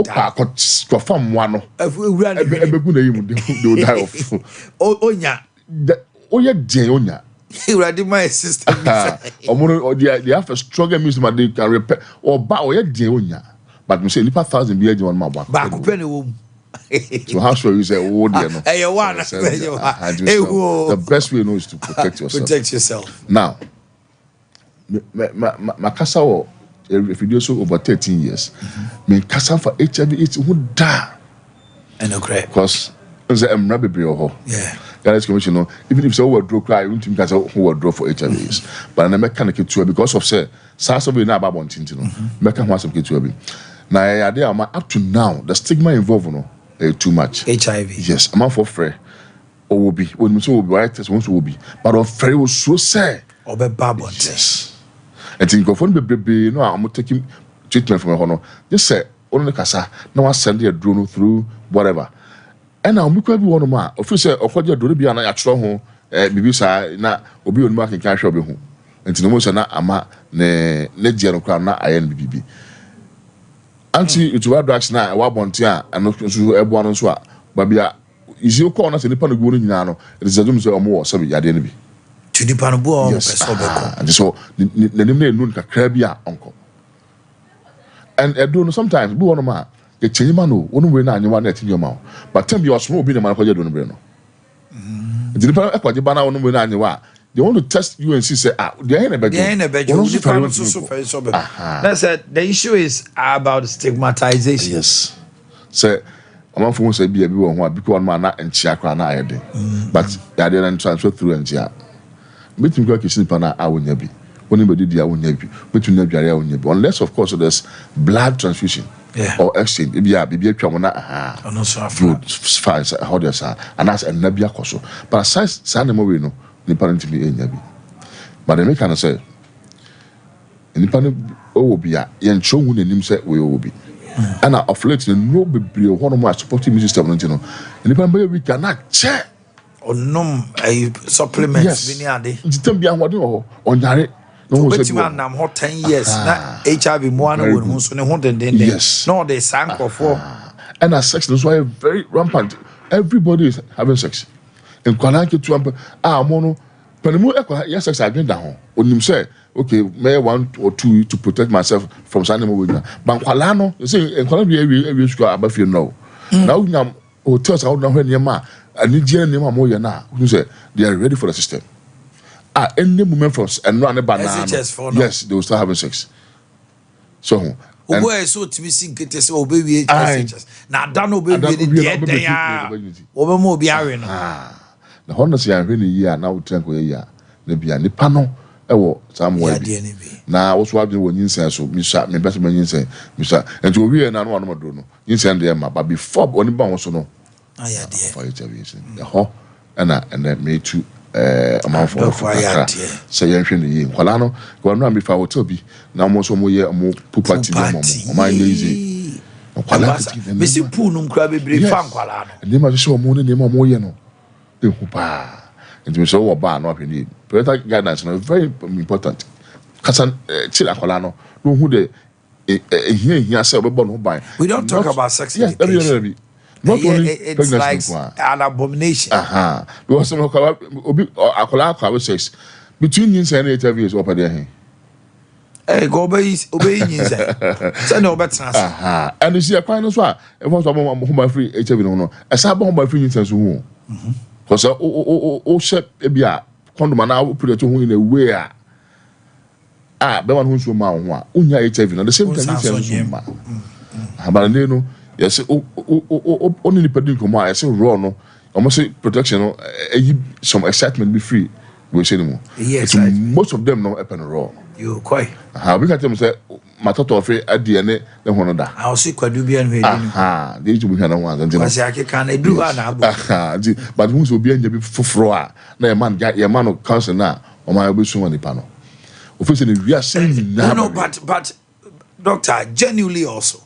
from one. They will die of. Oh yeah. Oh yeah, Jonya. You ready my sister? Or they have a stronger music but they can repair or bow yeah Jonya. But we say 1,000 be agent one more back. So how sure you say oh dear no? Hey, one. The best way you know is to protect yourself. Protect yourself. Now, my casa if you do so over 13 years, me casa for HIV/AIDS would die. And okay. Because I'm not be yeah. Guys, commission, even if so draw cry, you think who will draw for HIV/AIDS. But I'm mechanical to because of say, SARS will be now about one thing, mechanical to be. Now, up to now, the stigma involved too much. HIV. Yes, I'm for free. Or will be when we will be right as once will be. But of free was so sad. Or be bad. Yes. I think of one baby, no, I'm taking treatment from a honor. Just say, only Casa, no one send a drone through whatever. And now we could be one of my officer of what you're doing be an actual home, Bibisa, na, or be on market cash of home. And to the most, ama, ne general crown, not INBB. Anti it was drugs now, what bontia, and not to everyone on swap. But is your corner to the Panagoon Nano, it is a doom or more, so we are the enemy. To the Panabu, and so the name Nunca Crabia uncle. And I don't know sometimes, do one of my the Chimano, one way now, you want that in your mouth. But tell me your small being a man for your don't know. The Panabana, one way now, you are. They want to test you and see, say, they're in a bed. That's it. The issue is about stigmatization. Yes. Say, a man for say, be a one because man and Chiacra, but they didn't transfer through and Chia. Between Gaki Pana, I will never be. When anybody did, I will never be. Between Nebia, I will never be. Unless, of course, there's blood transfusion or exchange. Maybe I be a Chamona, good, fine, how there's and that's a Nebia Coso. But aside San Moreno, the parent to be a Nebi. But they make kind of say, and the parent will be a young show when the name said we will be. And I afflict the no be one of my supporting system, and the parent we cannot check. Or no supplements. Yes. It's them be what on Yare. No, but you are hot 10 years. HIV more than so yes. No, they sank or four. And as sex is why very rampant. Everybody is having sex. And Kwanaki to mono. Panamu, yes, sex again down. When you say, okay, may 1 or 2 to protect myself from Sanimo with but Kwalano, you say, and Kwalano, every school, I feel no. Now, hotels out now when you're ma. And Nigeria more now. Who say they are ready for the system? Any moment from and run a banana. Yes, they will start having sex. So, where so to be seen, get this old baby. Now, don't know baby. They are over more be iron. The Hondas are really year now, tranquil year. They be a panel. Oh, somewhere. Now, what's what you when you say so? Miss Sharp, me better when you say, Miss and to be an one more do no. You send them, but before only bounce or no. For HIV, and then made to amount for say, Colano, go on before Toby. Now, most of more Pupati, my lazy. Missy Punum crabby bring fan Colano. And they must show more than more yeno. The Hupa. And we saw a bar not in need. But guidance is very important. Cassan Chila Colano, no who they here said we buy. We don't talk about sex. Yes, not only it's like an abomination. Because some of sex between you and HIV is over there. Go obeying you. Send no better. And you see a kind of swap. If I was my free HIV, no, as I bought my free instance. Because oh, shit, maybe a condom and I will put it to in a way. The one who's from my HIV, the same time. But you know. Yes, only the pending come I say raw no. Almost say protection some excitement be free. We say no. Yes, most of them no happen raw. You quite. We can tell me say matoto fe adie ne hono da. I also kwadu bia no hedi. They to be kana one and Kwasi akeka na edu ha na abu. But who so bia nje bi foforo a na your man council na o ma be so nipa no. Ofisi ni we are saying no, but doctor, genuinely also.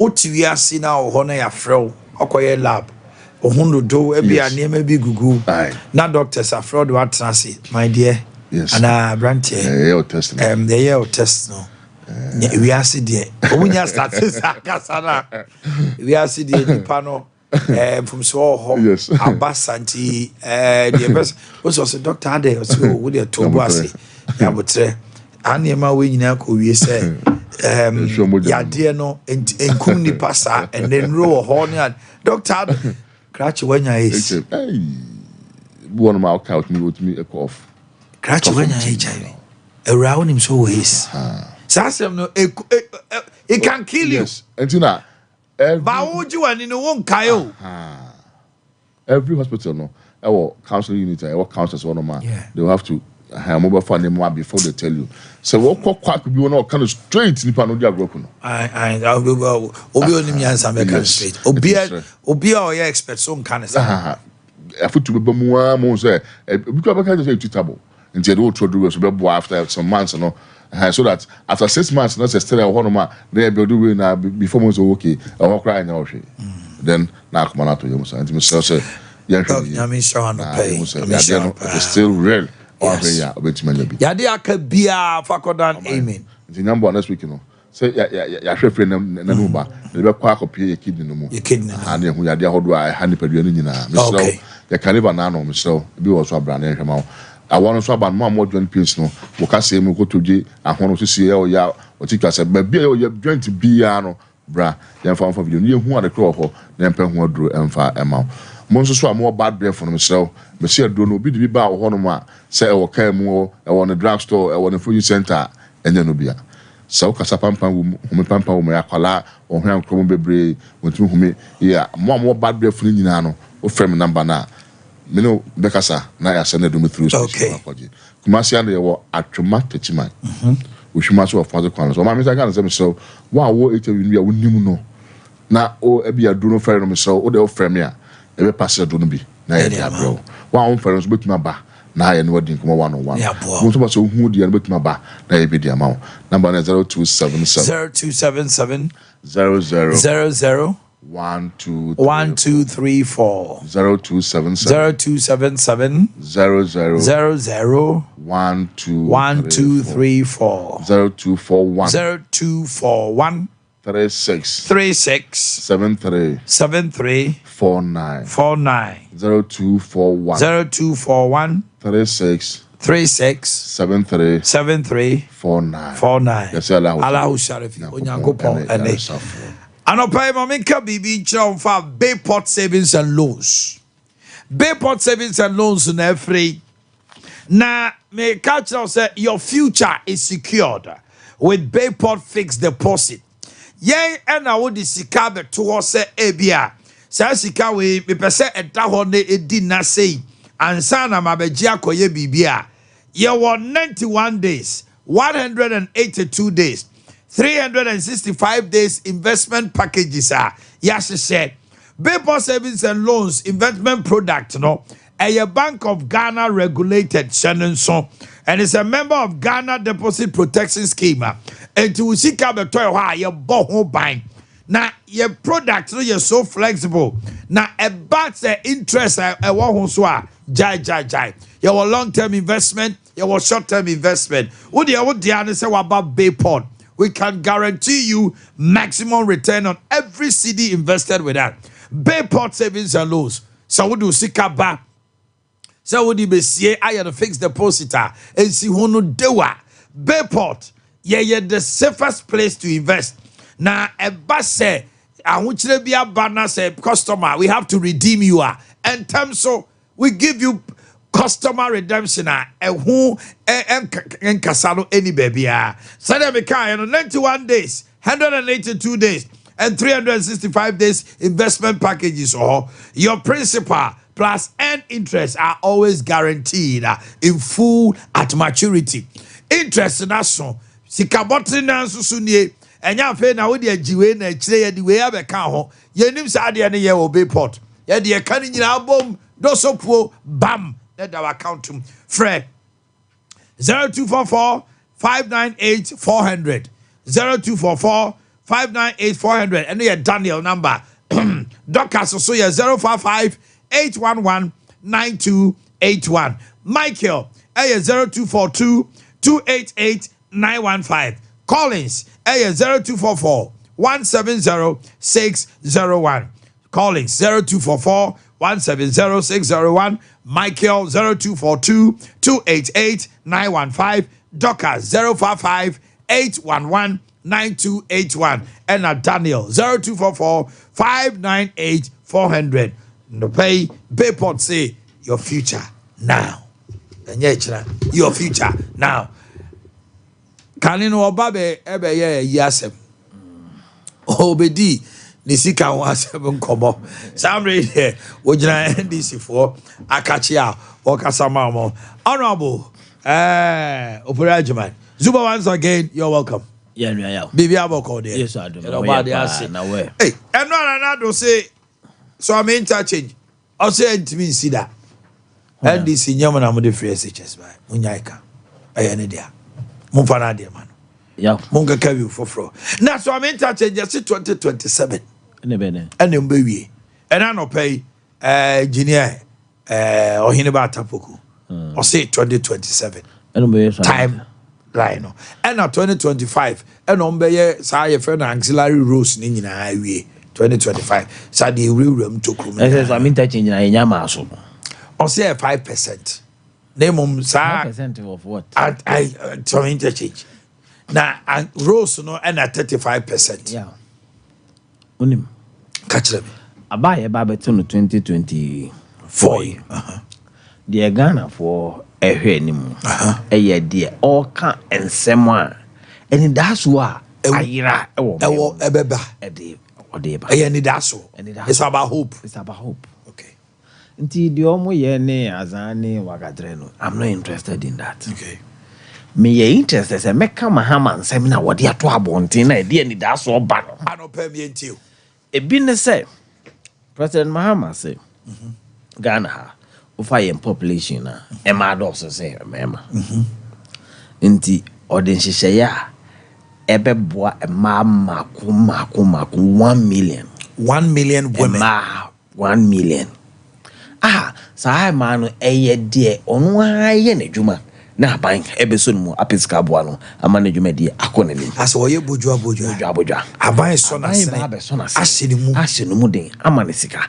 Oti we are seeing now hono ya frɛ okoye lab. Ohundo do e bia ne ma bi gugu. Na doctors afro do atrase, my dear. Yes. And branch test. The year test no. We are see there. Omunya status akasana. We are see there pano from so yes. Abasanti the best was also Dr. Ade so with the Tobuasi. Yabotre. Anema we nyina ko wie say ya de no enkum ni pasa and then row horn Dr. Cratch when ya is. Hey. One of my couch me with me a cough. Cratch when ya HIV. Around him so ways. Sasem no it can kill you. Yes. And you know, every hospital no, our counseling unit, our counselors one man, they will have to have mobile phone them before they tell you. So what quack could be one kind of straight nipa no dia broken. I'll be obi onim yansa make straight. Obi or your expert so kind of say. Afu to be mo say because I can say table. And they will do us after some months, so that after 6 months, not still a one they be doing before most okay, I walk crying now. Then now come on to you, and Mr. Say, it's still real. Ade Akye Abia fakodan amen. The number next week, say, ya friend, Nanuba, the back quack of your kidney no more. Your kidney, and who ya dear how do I hand per unit? Mr. The Caliban Nano, Mr. Be also a brand name. I want to about more joint pins no. Say me go to J. I want to see ya or teach us a baby or joint to be no bra. Then found for you who are the crow then pen who drew and far amount. Monsters saw more bad breath for himself. Monsieur don't be the bar or honor say or care more. I want a drugstore. I want a food center and then Nubia. So Casapampa whom pampa may acquala or ham chrome bebre with whom yeah more bad breath for Indiano or frame number now. Me no bekasa na ya send do me through okay. Kumasi and they were atwoma techiman. We should master of father corners. So my Mr. Gan say so wa wo eche wi a wonim no. Na o e bia do no fair no so o de o frame ya e be pass do no bi na ya dia bro. Wa on fair no betuma ba na ya no wadin kuma 101. Mo so ba so hu dia no betuma ba na ya be dia ma. Number 0277 00 1 2 3 4 0277 00 1 2 3 4 0241 36 73 49 0241 36 73 49 yes Allahu Sharifi Onyankopon ene Anopai maminka bibi nkyerɛ fa Bayport Savings and Loans. Bayport Savings and Loans na free. Na me catch say your future is secured with Bayport fixed deposit. Yen ena wo di sika beto se ebia. Sa sika we me pese eta ho na edi na sei. Ansa na mabeji akoye bibia. Ye won 91 days, 182 days. 365 days investment packages are yes said Bayport Savings and Loans investment product no a Bank of Ghana regulated so and is a member of Ghana Deposit Protection Scheme and to see cabe your boho bank now your product no you're so flexible now a bat's interest a one jai your long-term investment your short-term investment what the other say about Bayport. We can guarantee you maximum return on every CD invested with that. Bayport Savings and Loans. So we do sikaba. So we do besie aya the fixed depositor and see hono dewa. Bayport, yeah, the safest place to invest. Now a bus say, I want you to be a banner say customer. We have to redeem you and terms so we give you customer redemption who en kasano any baby so them can 91 days 182 days and 365 days investment packages or your principal plus and interest are always guaranteed in full at maturity interest na so sika bottle na so so nie enya fe na wo de agiwe na akire ye de we abeka ho ye nim sa de ne ye obey port ye de ka ni nyina bom do so puo bam na da account fre 0244 598 400 0244 598 400 and your Daniel number Doctor so yeah 055 811 9281 Michael 0242 288 915 Collins 0244 170 601 Collins 0244 170 601 Michael 0242 288 915 Doctor 055 811 9281 and Daniel 0244 598 400. No pay Bayport say your future now. And your future now. Kanino Obabe ebe ye yasem. Obedi nisika wasem komo. Samre here wojina NDC for Akachia Wakasama mo. Honorable Operajuman. Zuba once again, you're welcome. Yeah. Baby, I'm called there. Yes, I do. Hey, and no, don't say. So I'm interchange. I'll say it to me, see that. And this in Yaman, I'm the free SHS by Munyaika. I any there. Mufana, dear man. Yeah. Munga Kavu for fro. Now, so I'm interchange just 2027. And then baby. And I no pay engineer or Hineba Tapuku. Or say 2027. Time. Right no. And now 2025 and on be say your friend auxiliary roads ni nyina awie 2025 so the real to come. So I'm interchange na nyama so. Or say 5%. Name sa 5% of what? I so interchange. Now roads no and 35%. Yeah. Unim. Catch them. Abaye ba beto no 2024. The Ghana for ehwe ni mu eye de all kan ensem a and that's why ayira ewo ebeba ede odeba eye ni daso it's about hope okay nti de omo ye ne azane wagadre no I'm not interested in that okay me ye interested say meka mahama nsem na wode ato abonten na ede ni daso oba no anopa mi enti ebi ne say President Mahama say Ghana ha fire population na ema doso say ema nti odin hihye ya ebeboa ema maku 1 million women 1 million sa ma no eye de onu aye na dwuma na ban ebeso mu apeska boa no ama na dwuma de akona ni as oye bojua aban so na asene mu den ama ne sika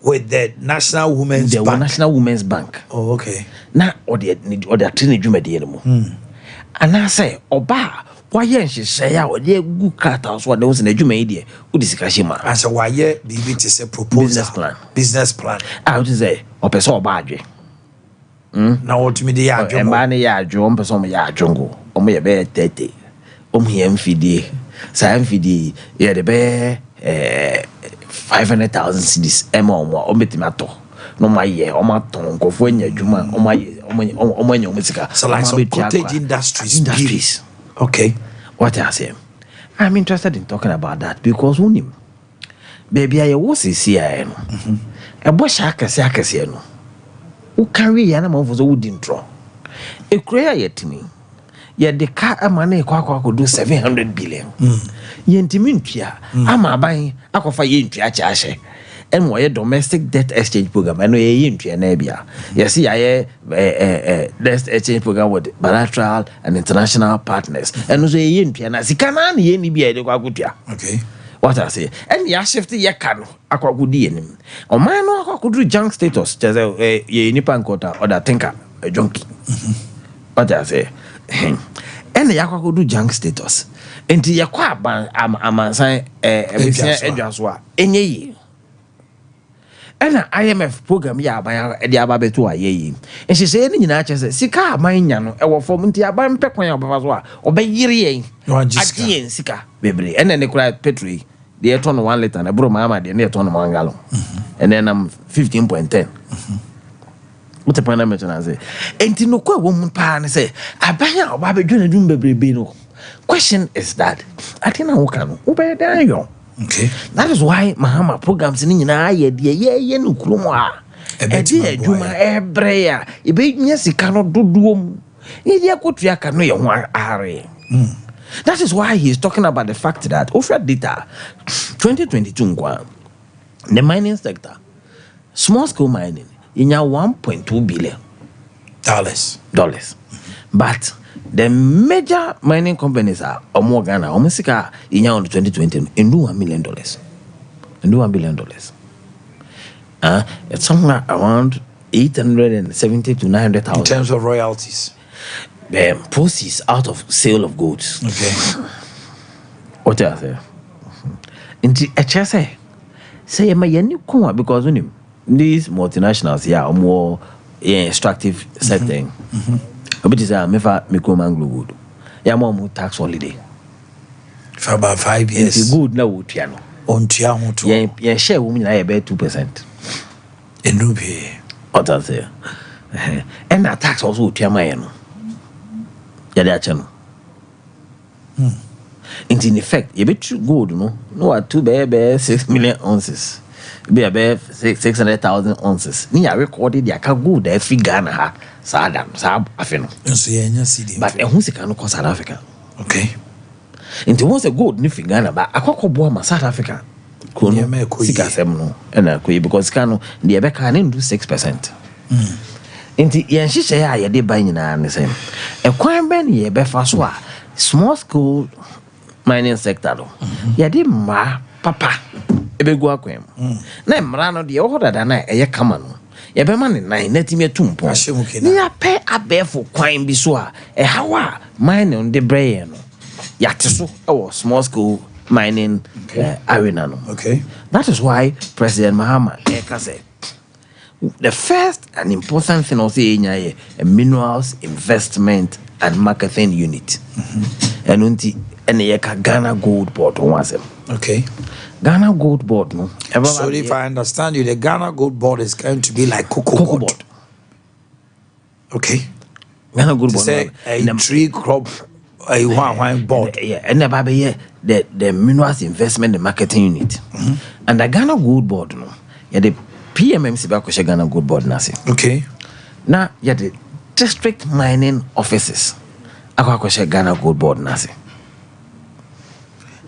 with the National Women's Bank. National Women's Bank. Oh, okay. Na ode atene dwumade no mu. Ana say oba why she say ya ode gu krata so ode wo se na dwuma yi de odi sika shima. Asa why bibi to say proposal business plan. What is say opese oba adwe. Na what me dey adwo. E ma ne ya adwo opese omo ya adwongo. Omo ye be 30. Omo ye mfidie. Sa mfidie ye de be 500,000 cedis o metimato no maye o maton kofo anya dwuma o maye o manya o mesika so like some cottage industries okay what I say I'm interested in talking about that because unim baby I was CCI no e bo sha akase no u carry ya na manfo so wudi ntro e kura ya timi ya de ka amane kwa do 700 billion yentimi ntua ama aban akofa ye ntua chaahye en wo ye domestic debt exchange program eno ye ntua na bia yes ya debt exchange program with bilateral and international partners eno so ye ntua na sika na ye ni bia de kwa kutua okay what I say en ya shift ye kano akwagudi enim o man no akwagudru junk status je ye nipa nkota other thinker junkie what I say en ya kwagodu junk status enti ya kwa ban amansan ebisia edwaso a enye yi ena IMF program ya aban e dia babeto ayeyi enhye ni nyina akyese sika aman nya no e wo fom nti aban pekwan ya obafa so a obeyire yen agye sika bebre ena ne kura petrol de eto no 1 liter na bro mama de ne eto no 1 gallon ena nam 15.10 What the point I say? And to no quite woman pan say, I buy out Baby Junior Doom baby. Question is that I think I can obey there. Okay. That is why Mahama programs in ye no krumwa. E dey adwuma ebreya. E be nya sika no dodoom. E dey akotua ka no ye ho are. That is why he is talking about the fact that over data 2022 the mining sector, small scale mining, in $1.2 billion. But the major mining companies are more Ghana, Omusika in 2020 in $1 million. And $1 billion. It's somewhere around 870 to 900,000 in terms of royalties. Proceeds out of sale of goods. Okay. What I say? Into HSA. Say my yani kuma because when these multinationals here are more extractive setting. But is a mefa mikomanglo good. Ya more tax holiday. For about 5 years. It's good now piano. On tiamu to. Yeah, share women I bet 2%. In Ruby. What I say? And that tax also tiamayano. Yada channel. In effect, you bet you gold, no, 6 million ounces. Be a 600,000 ounces. Ni a recorded ya ka gold every Ghana Sadam, Sab Afino. But a Hunsika no South Africa. Okay. Into once a gold nifi Ghana, but a cocoa South Africa. Sika semno, and a because Cano, the Abeka didn't do 6%. Inti yanshi share ya de buying na the same. A crime ben ye befaswa small school mining sector. Ya de ma papa ebe go akwem. Na mra no de order da na eye kama no. Ya be man na netime tumpo. Ni ya pe abefo kwan bi so a e hawa mining on the brain no. Ya teso e small school mining arena no. Okay. That is why President Mahama Eka said the first and important thing also is a minerals investment and marketing unit. And Ghana Gold Board once. Okay. Ghana Gold Board, no. So if I understand you, the Ghana Gold Board is going to be like cocoa board. Okay. Ghana Gold Board. Say a tree crop, a wine board. Yeah, and the minerals investment and marketing unit. And the Ghana Gold Board, no. Yeah, the PMMC Bakosha Ghana Gold Board nasi. Okay. Now, yeah, the district mining offices. Akosha Ghana Gold Board nasi.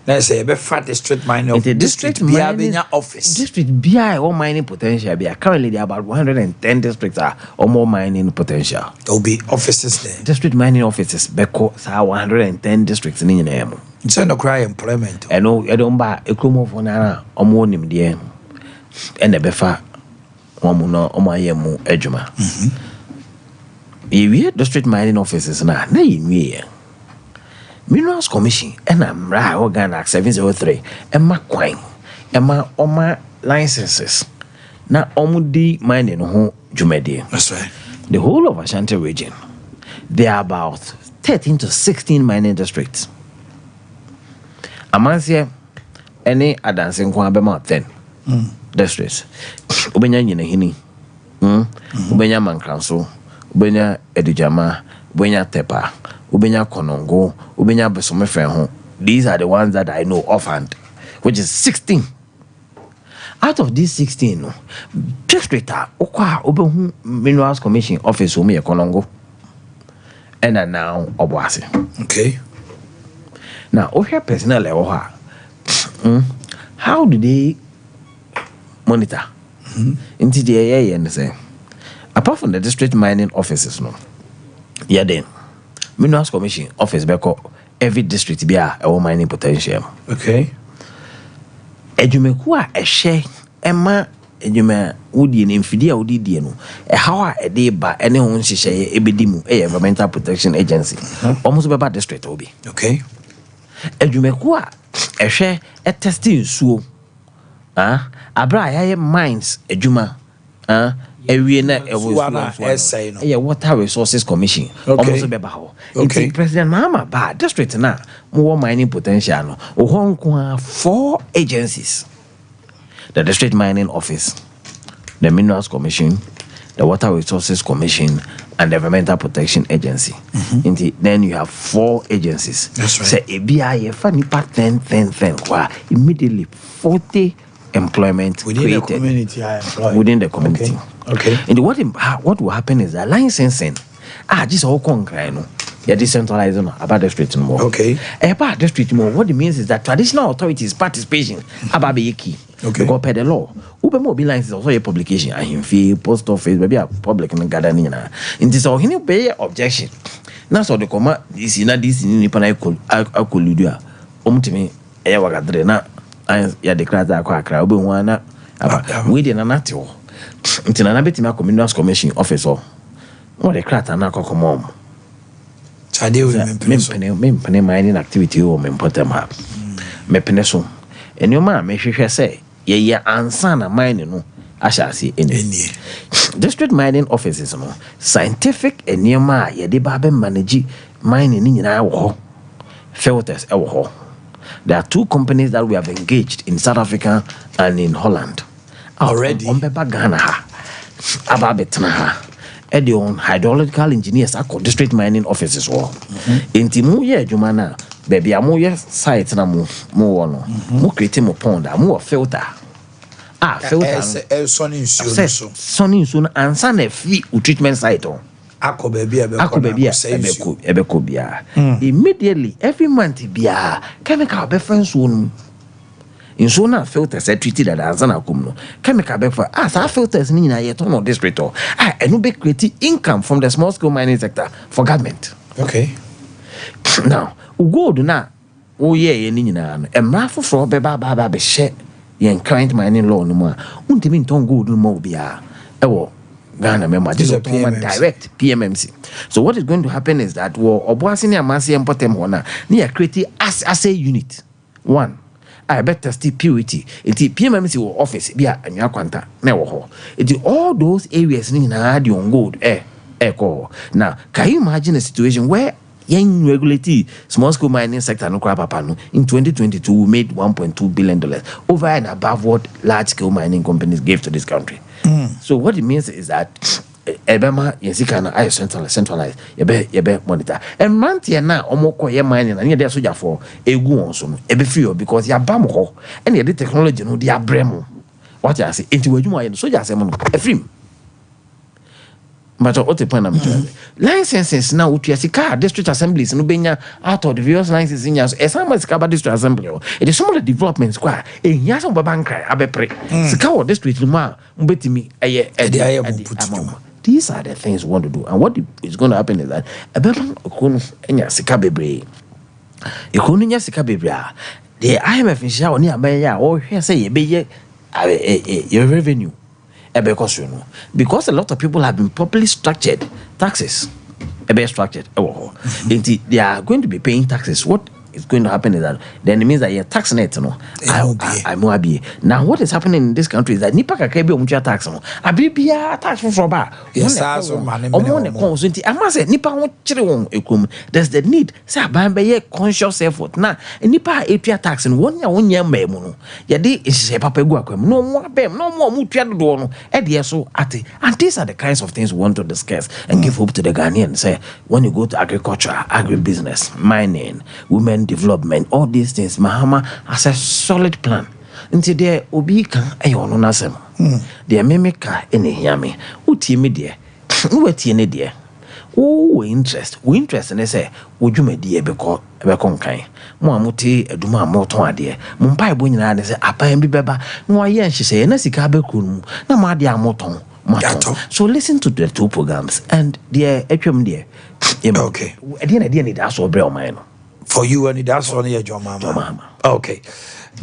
Let's say a fat district mining office. District mining office. District BI or mining potential. Currently, there are about 110 districts or more mining potential. There will be offices there. District mining offices. Because 110 districts in India. It's not cry employment. I know I don't buy a crew of one or more name there. And the befa. Omuno omayemu ejuma. If district mining offices na we Minerals Commission and I'm right organ Act 703 and Quine and oma licenses. Now omudi mining ho jumedi. That's right. The whole of Ashanti region, there are about 13 to 16 mining districts. Amansia any adancing kwa bema 10 districts. Ubenya Nyinahini, Ubenya Mankranso, Ubenya Edujama, Ubenya Tepa, Ubenya Konongo, Ubenya Besomefenho. These are the ones that I know offhand, which is 16. Out of these 16, district Okwa Obehu Minerals Commission Office Umi Konongo, and now Obwasi. Okay. Now, over personnel level, how do they monitor? Into the area and say, apart from the district mining offices, no, yeah, then Minerals Commission office back every district be a mining potential. Okay. Ejumekua a share Emma Ejuma Woody and Infidia Woody Diano, a how a day by any one she share Ebedimu, a environmental protection agency, almost about district Obi. Okay. Ejumekua a share a testing so. Abra mines ejuma a water resources commission almost beba ho. Okay. President Mahama ba district na more mining potential no. Hong Kong 4 agencies. The district mining office, the minerals commission, the Water Resources Commission, and the Environmental Protection Agency. Then you have 4 agencies. That's right. Say ABI, funny part 10. Wow, immediately 40 employment within created the community. within the community. Okay. And what will happen is that licensing, just all concrete, no. You're decentralized about the street more. Okay. About the street more, what it means is that traditional authorities participation about the key. Okay. Because per the law, Uber mobile lines is also a publication. I in fee, post office, maybe a public and gathering. In this, or any pay objection. Now, so the comma is in this in Nippon. I could do to me. I wagadrena. I declare that I crowd one. We did an active. Until an abetima community commission officer. What the crat and alcohol mom. So I deal with me mining activity or me put them up. Me peneso. And your man may say, ye answer na mining no. I shall see any. District mining offices no. Scientific and near ma ye de babe manage mining in our filters our. There are 2 companies that we have engaged in South Africa and in Holland. Already. On paper Ghana ha. Ababetna. On hydrological engineers are called district mining offices. Inti mu ye jumana, baby, amu ye site na mu wono. Mu create mo pond, amu filter. Filter. Sunny soon and sun a fee treatment site on. Ako baby, ebeko bia. Immediately, every month bia, chemical reference soon. In so na filters are treated as an akumno. Chemical back for us, our filters mean I yet on district or and no be creating income from the small scale mining sector for government. Okay. Now, go do na ye nina and raffle for baba be share the current mining law no more. Untimin ton go do more bia. Ghana member, this is a direct PMMC. So what is going to happen is that Obuasini Amasi and Potem Hona near create as a unit. 1. I bet test purity. It's PMMC office be a new quanta never. It's all those areas in on gold echo. Now, can you imagine a situation where young regulatory small scale mining sector no crap apano in 2022 we made $1.2 billion over and above what large scale mining companies gave to this country. So what it means is that Ebema Yesikana I centralized yebe monitor. And Mantia na omoko ye mining and there soldier for egu on so ebe feel because ya bam ho and the technology no dia bremo. What I say into wadwuma ye soldier say mo efrim. But what the point I'm trying licenses now with your car district assemblies no benya out of the various licenses in your some Sika district assembly it is some of the developments kwa e nya some babankra abepre Sika district ma mbetimi these are the things we want to do and what is going to happen is that ebema okunu enya Sika bebre ekunu nya Sika bebre the IMF in sha oni abaya o hwe say ye beye your revenue because a lot of people have been properly structured taxes. Structured. They are going to be paying taxes. What is going to happen is that then it means that your tax net, now what is happening in this country is that nipa kakebe omucha tax no. Abibia tax for ba. Yes, I must say nipa won chire won ekum. There's the need say aban be conscious effort. Na nipa etua tax no wonya mba mu no. Ye de ihye papa gu akwam. No mo abem, no mo mutua dodo no. E de so ate. And these are the kinds of things we want to discuss and give hope to the Ghanaians. Say when you go to agriculture, agribusiness, mining, women development, all these things, Mahama has a solid plan. Until there obi kan ayono nasem. There memeka ene hiame. Uti me there. Uweti ene there. We interest ne say wodwuma die beko nkan. Mo amote aduma amoton ade. Mo mpa ebo nyina ne say apan bi beba. No aye nhihye na sika bekunu. Na mo ade amoton. So listen to the 2 programs and there etwem there. Okay. Ade that's all bre o man no. For you and that's only your Mama. Okay.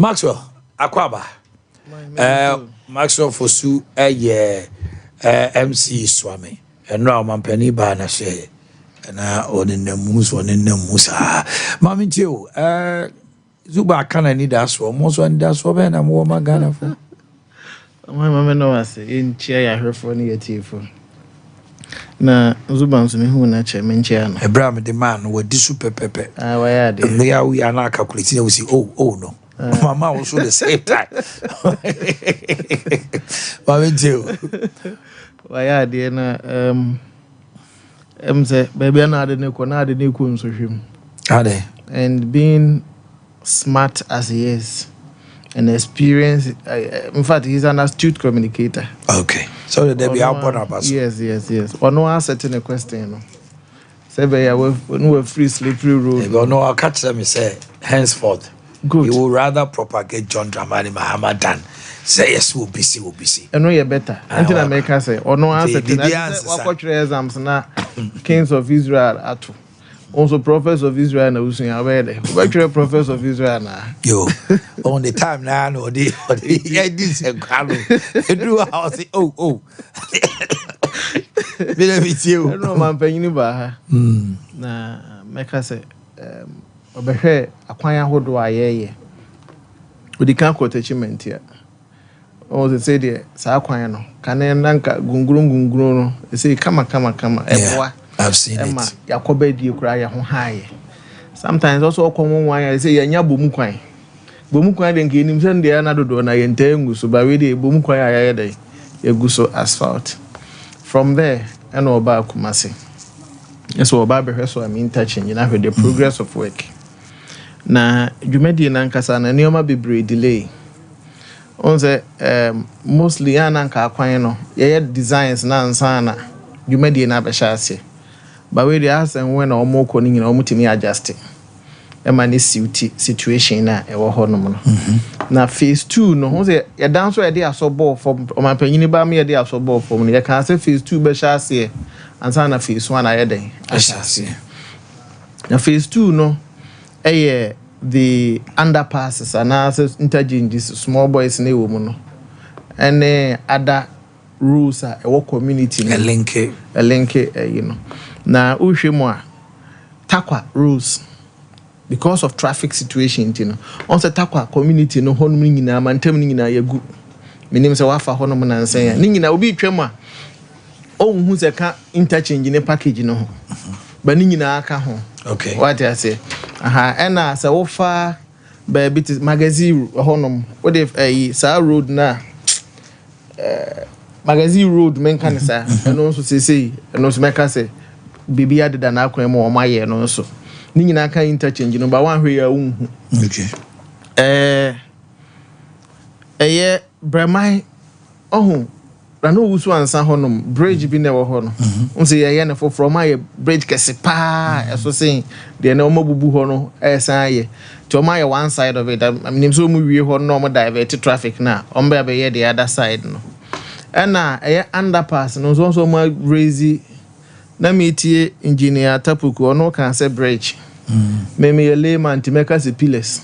Maxwell, Akwaba. Maxwell Fosu MC Swami. And now I'm penny by na share. And on in the Musa. Mammy Joe, Zuba can I need that one. Most one that's what I'm warm Ghana for. My mama no I say in chair I heard for near tea. Na Zubans me who na chairman chair no. Abraham the man with this super pepe. Why are they? We are not calculating. We see, oh no. Mama also the same time. Mama Joe. why dear na say baby na de ne ko nso hwem. Ade. And being smart as he is and experienced, in fact he's an astute communicator. Okay, so there be out about yes or no answer a question, no. Say we free slippery road. You know, I'll catch them and say henceforth good. You will rather propagate John Dramani Mahama than say yes we'll be see. I know you're better. Until America say or no answer to exams na kings of Israel atu. Also prophets of Israel na usun aware there. Actually prophets of Israel na. Yo, on the time now no the yeah this and Carlo. You do how say oh. Benefit you. No man penyin ba ha. Na meka say obehwe akwan ahodo ayeye. Odi kan attachment ya. O say there sa akwan no. Kan nanka gungurun no. Say kama eboa. I've seen it. Yakoba di kura ya ho haaye. Sometimes also common one I say yanya bomu kwan. Bomu kwan den ke nim se nde na dodo na yenta nguso ba we dey bomu kwan ya dey eguso asphalt. From there and oba Kumasi. Yes oba behwe so am interchange na the progress of work. Na dwumadi na nkasa na neoma bebre delay. On say mostly ananka akwan no ye designs na ansana dwumadi na be hyase. But we ask and when or more calling in omutimi adjusting. Emani situation na e wo honom no. Na phase 2 no ho say ya dance we dey asoball from omanpanyin ba me dey asoball from no. Ya can say phase 2 be hyase and na phase 1 aye den hyase. Na phase 2 no the underpasses and interchanges small boys na wo mu no. And other rules are a community a link you know. Na uhwemu a takwa rules because of traffic situation you know. On say takwa community no honum nyina mantam nyina yagu. Menim say wafa honum na nsan ya. Ni nyina obi twam a ohun se ka interchange ne package no ho. Ba ni nyina aka ho. Okay. What I say? Ena say wo fa ba bit magazine honum. What if sa road na magazine road men kan say eno so say eno so make say bibi adeda na akwan mu o maye no so ni nyina kan interchange no ba wan hwe ya unhu. Okay. Bramai ohun rano wusu ansa honum bridge bi na wo ho no unse ye ne for from my bridge kese pa so say de na omabubu ho no san ye to my one side of it. I mean so mu wie ho no mo divert traffic na omba be ye the other side no. And underpass no so more crazy. Na metie engineer Tapuku or no can say bridge. Me a layman to make us a pillars.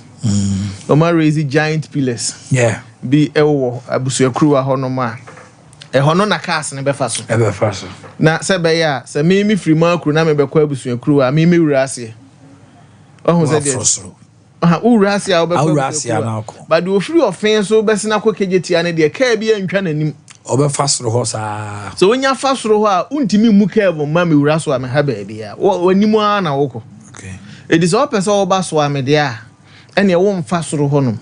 No raise giant pillars. Yeah. Be ewo abusu crew a honoma. E hono na cars ne befa so. Na se be ya se me free man crew na me be kwa abusu crew a me wura ase. Oh say this. Wura ase a obekwa na ko. But the free offense so be sina ko kejetia ne de ka bia ntwa nanim. Obe fasro ho sa. So when you fasro ho a untimi mu kevo ma me wura so a me ha ba bia. Wanimu a na woko. Okay. It is all person oba so a me dia. Ene wo mfasro ho no.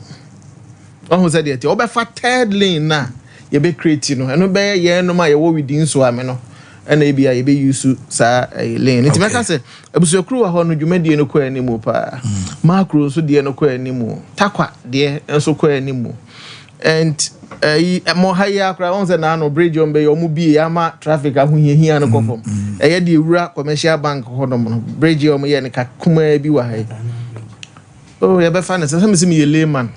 Oh say dey obe fa third lane na ye be create no. Eno be ye no ma ye wo within so a me no. Ena bia ye be use sa lane. Nti meka say abusu ekru ho no dwumadi no ko animu pa. Macro so de no ko animu. Takwa de enso ko animu. And mo haya akra on say na no bridge on be yo mu bi ama traffic ahuhia no kofom eye de ewura commercial bank ho no bridge yo mo ye ne ka kuma bi wa hai oh ya be fa ne say me ye layman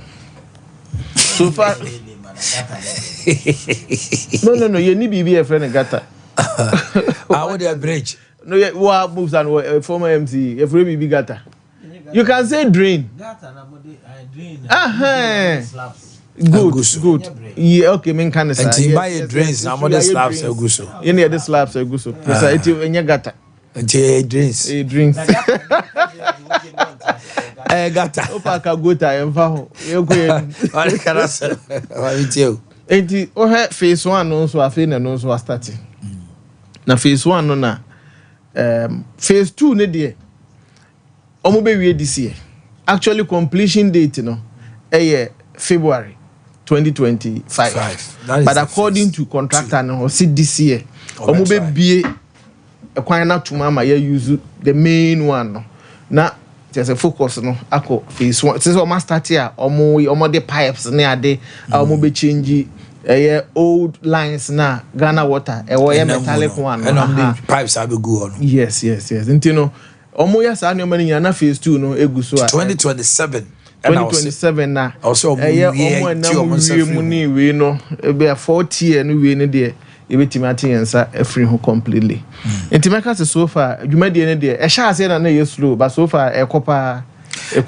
so far no ye ni bibi e friend gata what the bridge no ye wa moves and former MC e friend bibi gata you can say drain gata na mo drain Good. Yeah, okay, men can say. And buy drains, na mo the slabs eguso. You need the slabs eguso. Precisely enya gata. Nti drains. Drains. Gata. Opa ka gota emfa ho. Ye ko ye. Wale kana se. Wa bitio. Enti o he phase 1 no so afi na no so start. Na phase 1 no na phase 2 ne de omo be wie this year. Actually completion date no February 2025. But according to contractor no see this year omo be bie ekwan na tuma ma ya use the main one no na there's a focus no akọ phase 1 since omo start here omo the pipes na ade omo be change old lines na Ghana water metallic one and pipes have go on. Yes nti no omo ya sa na mani na phase 2 no egu so 2027 na also omo na mu ni we no e be 40 year no we ne de e betimi atensa afri ho completely nti meka se so far adwumade ne de e sha ase na ye slow but so far e kopa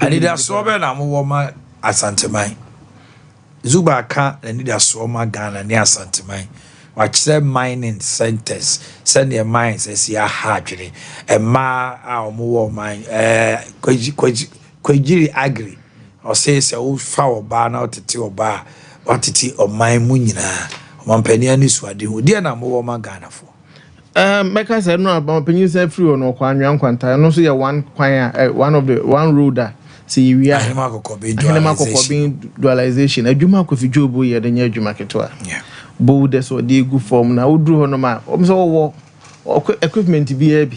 and it is so be na mo wo ma asanteman Zuba ka and need a swama Ghana near Santimai. Watch them mining centers, send their mines as ya hardly. And ma our more mine, Quajiri agri, or says a old foul bar now to tea bar, what it or my munina, one penny and this what do, dear no more ma Ghana for. Make us know about penny say free or no quan young quanta, no see a one choir, one of the one ruder. See we are being dualization adwuma ko fi jobo ye de nya adwuma ketwa bold so dey good form na odru ho no ma so wo equipment bi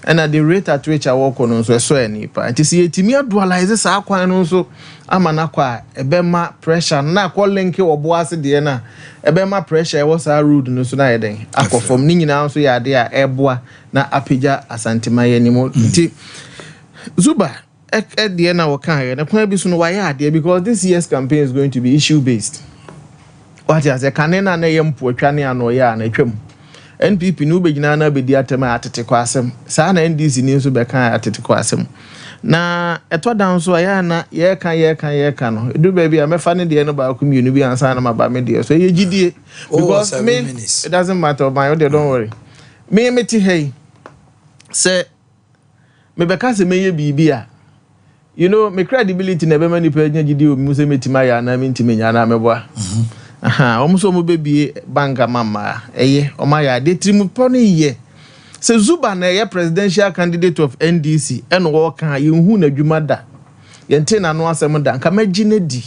and at the rate at which I work on so any pa nti see etimi dualize sa kwan no so amana kwa ebema pressure na kwa link obo ase de na ebema pressure e was a road no so na yeden akofom ni nyina so ya de a eboa na apija asantima ye nimo nti Zuba at the end of our career, because this year's campaign is going to be issue based. What is a canena name Puachani and Oya and a trim? NPP no beginner be the atema at the quasem. Sana NDC news to be kind at the quasem. Na etwa down so ayana ye kan do baby I'm funny the end about community and sign about media so ye gd because me it doesn't matter my don't worry me ti hey say me beka se me ye bibia. You know, my credibility never many person gidi o mu se metima ya na mentime nya na meboa. Almost omo baby banka mama o ma ya de trimu poni ye. Se Zuba na ye presidential candidate of NDC and wo kan ye hu na dwuma da. Ye nte na no asem da nka magine di.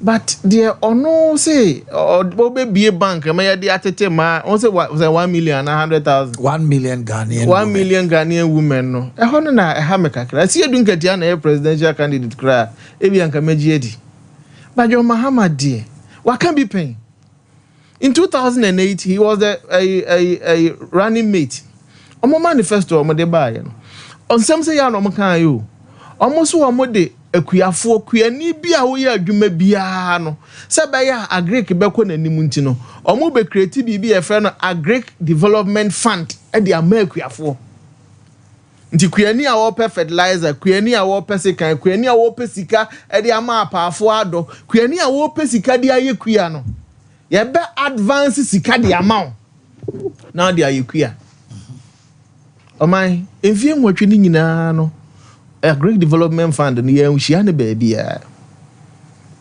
But there ono say o baby bank ma ya de atete ma on say 1 million and 100,000 1 million Ghanaian 1 million Ghanaian women no e hono na e ha mekakra si edu nkatia na presidential candidate kra e bi anka magie di but John Muhammad die what can be pain in 2008 he was a running mate omo manifesto omo de ba ye no on some say ya no omo kan yo omo so omo de akuafo kuani bia wo ya adwuma bia no se be ya agric beko nanim nti no omo be create bibi e fe no agric development fund e de ama akuafo nti kuani a wo pe fertilizer kuani a wo pe sekan kuani a wo pe sika e de ama apaafo ado kuani a wo pe sika de aye kua no ye be advance sika de ama now de aye kua omai enfie nwotwe ni nyina no a great development fund ni ya unshia ne baby ya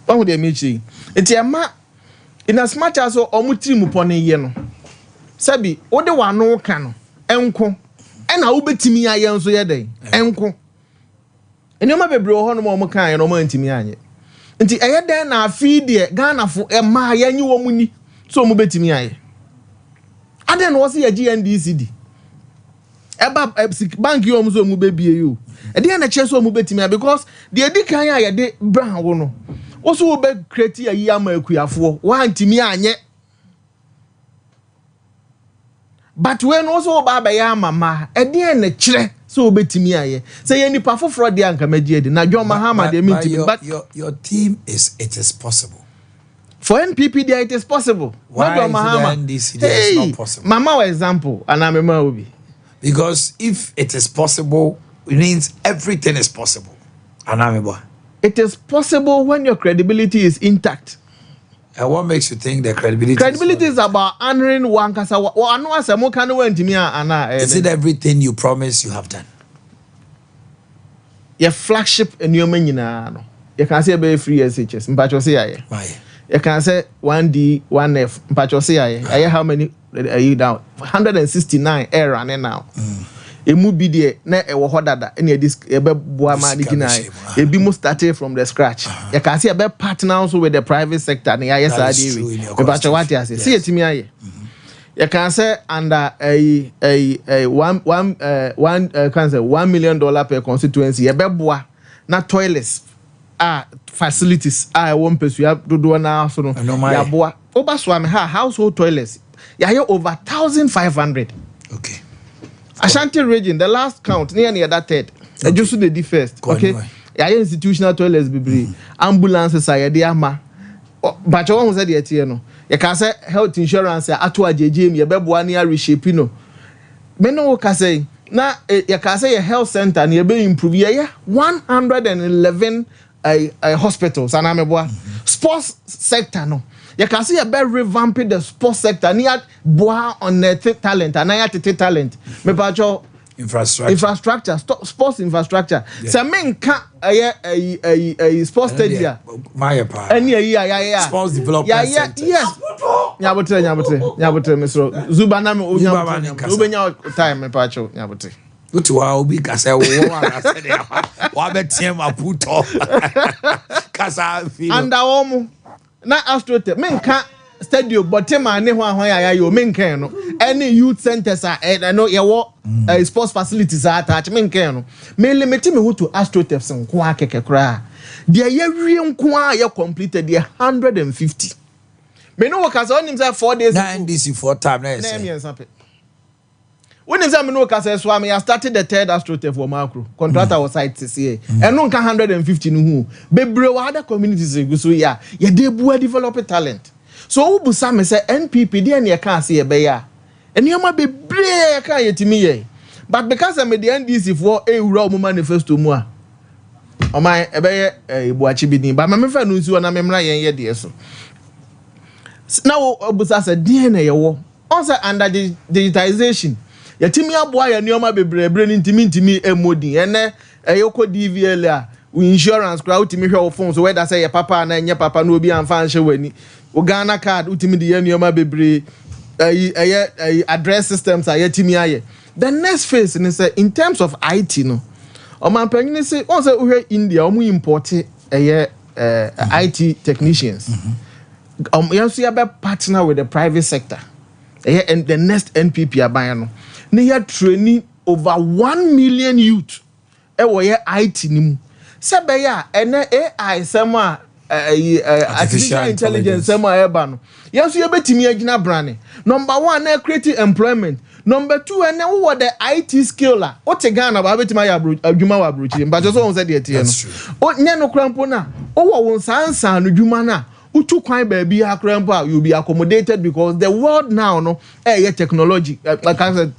bawo de mechi enti ama in as much as omutiri mu pone ye no sabi wo de wano ka no enko ena wo betimi ya nso ye den enko eni ma bebre ho no mo kan ye no mo antimi anye enti eye den na afi de Ghana fo e ma ya nyi wo muni so mo betimi aye aden wo se ya GNDC di eba bank yo so mu bebie yo e dey na che so mu betimi because the edikan ya de bran wo no wo so be create ya yi ama akuafo wa ntimi anye but when also ba ya mama e dey na kire so betimi aye say ye nipa foforo de anka magie de na John Mahama de mitimi but your team is it is possible for NPP there it is possible. Why John Mahama NDC is not possible? Mama example and I'm a obi. Because if it is possible, it means everything is possible. It is possible when your credibility is intact. And what makes you think the credibility? Credibility is about honoring one kasa. Is it everything you promise you have done? Your flagship and your menina. You can say about free SHS. Mpacho say aye. You can say 1D, 1F. Mpacho say aye. How many are you down? 169 air running now. Emu bi de na e wo hodada na this e be boa ma de gina e bi mo started from the scratch. You can see e be partner also with the private sector na yes ade we. E ba che what you say. See etimi aye. You can say under a $1 million per constituency. You beboa na toilets facilities won't pursue you do na so no. Ya boa. Oba swam household toilets. You have over 1,500. Okay. Ashanti region, the last count near that third. Just the first. Okay. Yeah, institutional toilets be ambulances are ama. But you want to say the no. You can say health insurance atwa JJM ye beboa na reshape no. Me no ka say na you can say a health center na be improve ye 111 hospitals and ameboa. Sports sector no. You can see a better revamping the sports sector. Near boa on the talent and I talent. Me pacho infrastructure, sports infrastructure. So men can a sports stadium. My part. Yeah. Sports development center. Yes. Nyabotre Mr. Zubana me ubenya time me pacho nyabotre. Uti wa obi kasa wo wa say wa betie maputo. Kasa feel. Anda omo na astrote men ka stadium but ma ne ho ya yo men kan no any youth centers no ye wo sports facilities attach men kan no me limit me ho to astrote nko akeke kra de ye wie nko a ye completed de 150 me no work as onim say 4 days 9 DC 4 time na say when is me no kasa so I started the third astroturf for macro contractor was site here and no 150 no hu bebre wa other communities so ya dey bua develop talent so ubu sa me say NPP dey na ka say e be ya enioma bebre ka yetimi ye but because I'm the NDC for ewura o manifesto mu a o man e be ye Boakye bi din but me fa no nsu na me mra yen ye de so now ubu sa say dey na ye wo also under digitization yatimi aboa ya nioma bebrebre ntimi emodi ene eyoko DVL a insurance kra utimi hwe wo phone so whether say your papa na enye papa na obi amfa nhye wani o Ghana card utimi de nioma bebre address systems a yatimi aye the next phase is say in terms of IT no o man panyin say on say uhwe India o mu import IT technicians yanso ya be partner with the private sector and the next NPP aban no near training over 1 million youth ye IT nimu sebeya ene AI sema artificial intelligence sema eba no yeso ye betimi agina brane number 1 na create employment number 2 ene wo the IT skill a o te Ghana ba betimi ya adwuma wa abrochi mba so won say de tie no o nye no krampo na o wo won sansan no dwuma na utu kwan baby akrampo you be accommodated because the world now no technology like I said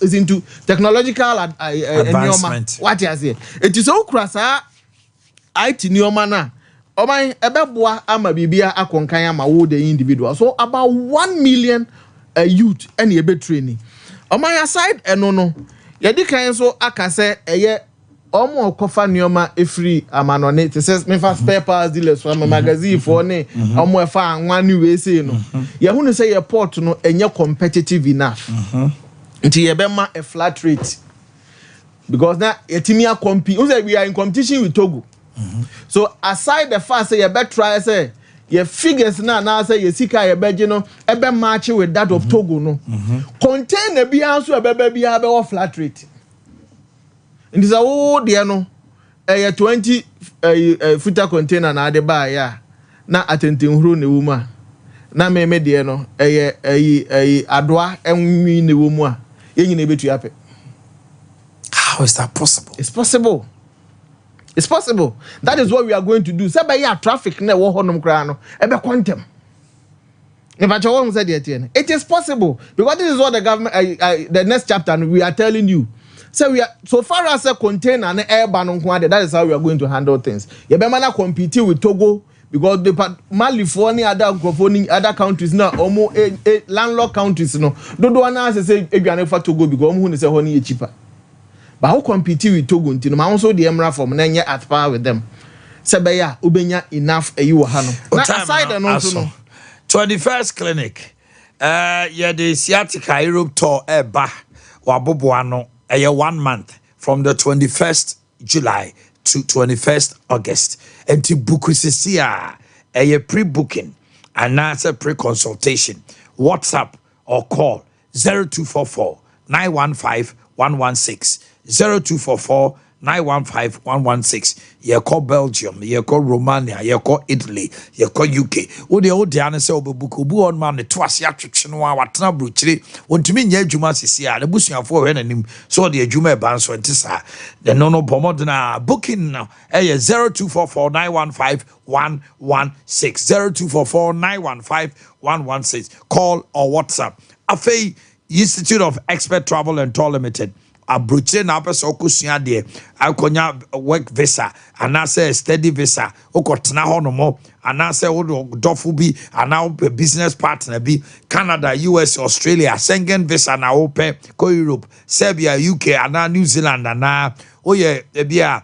is into technological advancement what you say it is so krasa IT nioma na o man ebeboa ama bibia akonkan ama wo the individual so about 1 million youth any ebe training o man aside eno no ye di kan so akase omo kofa nioma efri amanone te says me fa spare parts dealers from magazine for ne omo efa anwa ni we say no ye hu no say your port no enye competitive enough nti ye be ma a flat rate because now etimia compete we are in competition with Togo so aside the fact say ye be try say your figures na say ye sika ye beje no e be match with that of Togo no container bia so e be bia be flat rate. It is a old no a 20 footer container na de ba ya na atentin huru ne wuma na me de no adoa enwi ne wumu a yenyi na betu ape. How is that possible? It's possible. It's possible. That is what we are going to do. Say by ya traffic na wo honom kra no e be quantum. It is possible because this is what the government the next chapter we are telling you. So we are so far as a container and air ban on that is how we are going to handle things. You be man compete with Togo because the Mali for any other countries now almost landlocked countries no. Don't wanna say if you are for Togo because who say honey cheaper. But how compete with Togo until ma also the Emra from na at par with them. Sebeya ubenya enough you hano. Now aside and also no 21st clinic the sciatica Europe tour eba waboboano 1 month from the 21st July to 21st August. And to book a pre-booking and answer pre-consultation. WhatsApp or call 0244 915 116 0244 915 116. You call Belgium, you call Romania, you call Italy, you call UK. What the old Diana say, Obuku on man, the twice attraction, what na bruchiri, want to mean ye Juma Sisia, the bushing of 4 him, so the Juma bands when tisa. The no pomodana booking now, 0244 915 116 0244 915 116. Call or WhatsApp. Afei Institute of Expert Travel and Tour Limited. Abroche na pesa okusua de akonya work visa anase study visa okotena ho no mo anase wo dofo bi ana business partner bi Canada, US, Australia, Schengen visa na open ko Europe, Serbia, UK ana New Zealand ana oye bia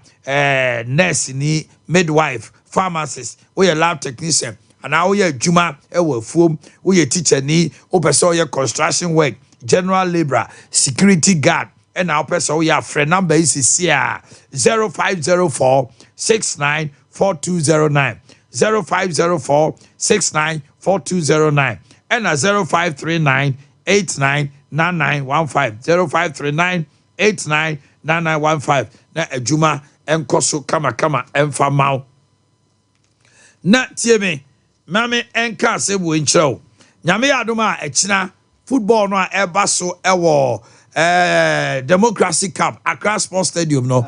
nurse ni midwife, pharmacist, oye lab technician ana oye adwuma ewo fuom oye teacher ni opese oye construction work, general laborer, security guard. And our person we have friend number is here 0504 69 4209 0504 69 4209 and 0539 89 9915 0539 89 9915 na adwuma enkoso kama emfa maw na tie me mame enka se bo nkyerɛw nyame adoma ekina football no a eba so ewo Democracy Cup Accra Sports Stadium no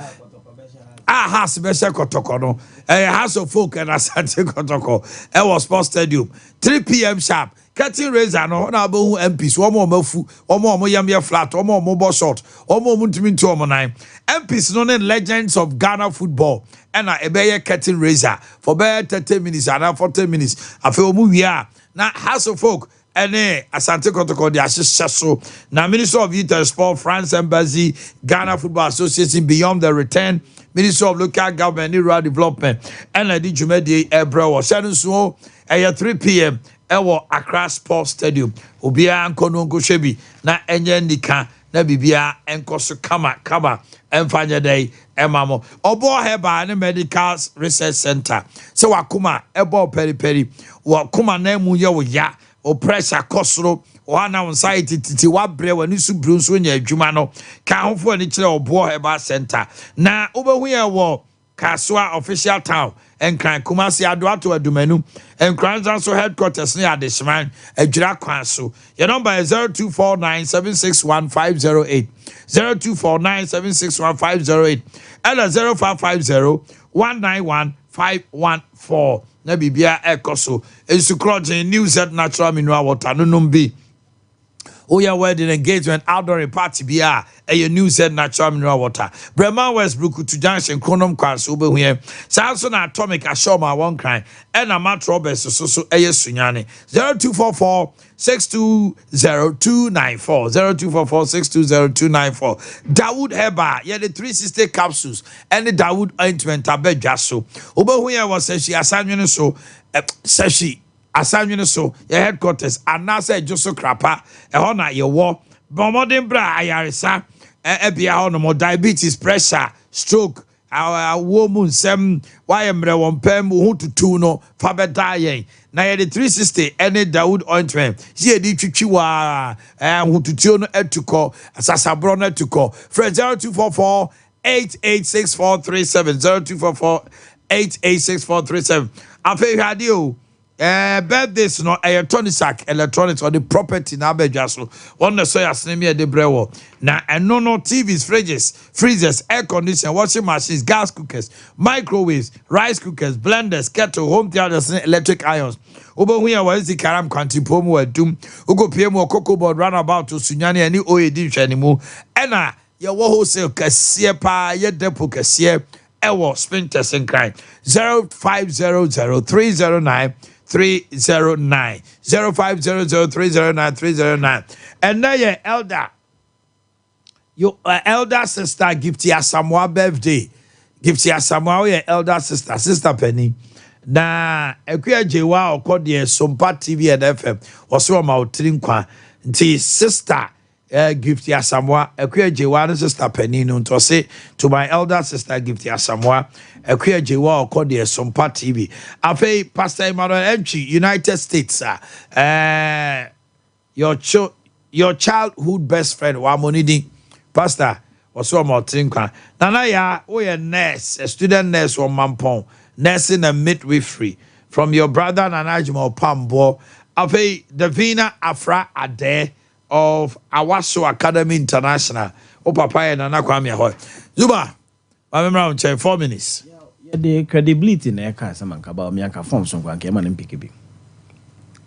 has special kotoko no House of Folk and Asante kotoko was Sports Stadium 3 p.m. sharp curtain raiser no na bo MPs omo mafu omo yam flat omo ball shot omo muntimi to omo nine MPs no legends of Ghana football and a ebeye curtain raiser for be 30 minutes and 40 minutes afi omu wi na House of Folk Ene Asante Kotoko de so na Minister of Youth and Sport, France Embassy, Ghana Football Association, Beyond the Return, Minister of Local Government and Rural Development, and the Jumedi Ebro or so at 3 p.m. Ewo Accra Sports Stadium. Ubia Ankono Shebi na enye ndika na bibia enkoso kama emfanya day emamo. Obo heba ne Medical Research Center. So wakuma ebo peri wakuma na mu ye wo ya o pressure kosoro o ana anxiety titi wabre wani su brunso nya adwuma no ka hofo ani kire obo heba center na obehu ye wo Kaswa official town and Kran Kumasi Aduato Adumenu and Kranzanso headquarters near Adishman Adjura Kwanso. Your number is 0249 761 0249 761 and 0550 191 514. Nabibia Ekoso is to cross in news at natural mineral water no numbi. Oh, yeah, wedding engagement, outdoor party, BR, a new said natural mineral water. Bremen Westbrook to Junction, Chronom Class, over here. Samson Atomic, I show my one kind, and a Matt Roberts, so a Sunyani. 0244 620294 0244 620294. Dawood Heba, yeah, the 360 capsules, and the Dawood ointment, Abe Jasso. Over here was she assigned so, says she. Asanwene so your headquarters anase Joso Krapa ho na ye wo bomodin bra ayaresa bia ho no mo diabetes, pressure, stroke, wo mu nsem why mre won pam hu tutu no fa beda yen na ye the 360 any Dawood ointment ye di twitwi wa hu tutu no etuko asasabro no etuko 0244 886437 0244 886437 afi radio birthdays no electronics or the property na abedwaso one the soya snemi de brewo na eno no TVs, fridges, freezers, air conditioners, washing machines, gas cookers, microwaves, rice cookers, blenders, kettle, home theaters, electric irons. Obo huya wa zi karam kwantipo mu adum ugo pm cocoa board runabout to sunyani ani oedi hwanimu ena ye wo wholesale kase pa ye depo kase ewo sprinters and kind 0500 309 0500 and now your elder sister Gifty Asamoah birthday. Gifty Asamoah your elder sister Penny na Akye Jewa okode Sompa TV and FM also ma otiri nkwa nti sister Gifty Asamoah Akye Jewa sister Penny no to say to my elder sister Gifty Asamoah Akye Jewa okode Sompa TV afei Pastor Emmanuel Entry United States your your childhood best friend Wamonidi pastor also Motrinkwa Nana ya a nurse a student nurse or Mampong nursing and midwifery from your brother Nanajimo Pambo Ape Davina Afra Ade of Awaso Academy International o papa and Nana Kwame Hoy Zuba I'm around 4 minutes. The credibility na eka sama nkaba o mianka form so nkwa nkema mpike bi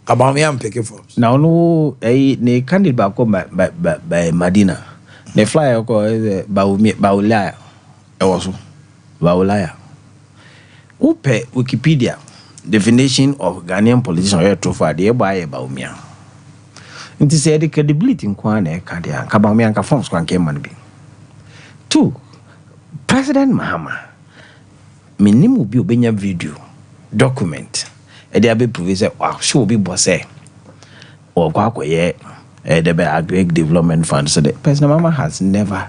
About me am picking forms. now no ne candidate ba ko by Madina the flyer ko baulaya e wo so baulaya upe Wikipedia definition of Ghanaian politician or to for the by baumia nti say the credibility nkwa na eka dia nkaba o mianka forms kwa nkema bi 2 President Mahama minimum bi obenya video document e dey be prove say show be boss or kwakoye the Agri Development Fund. So the President Mahama has never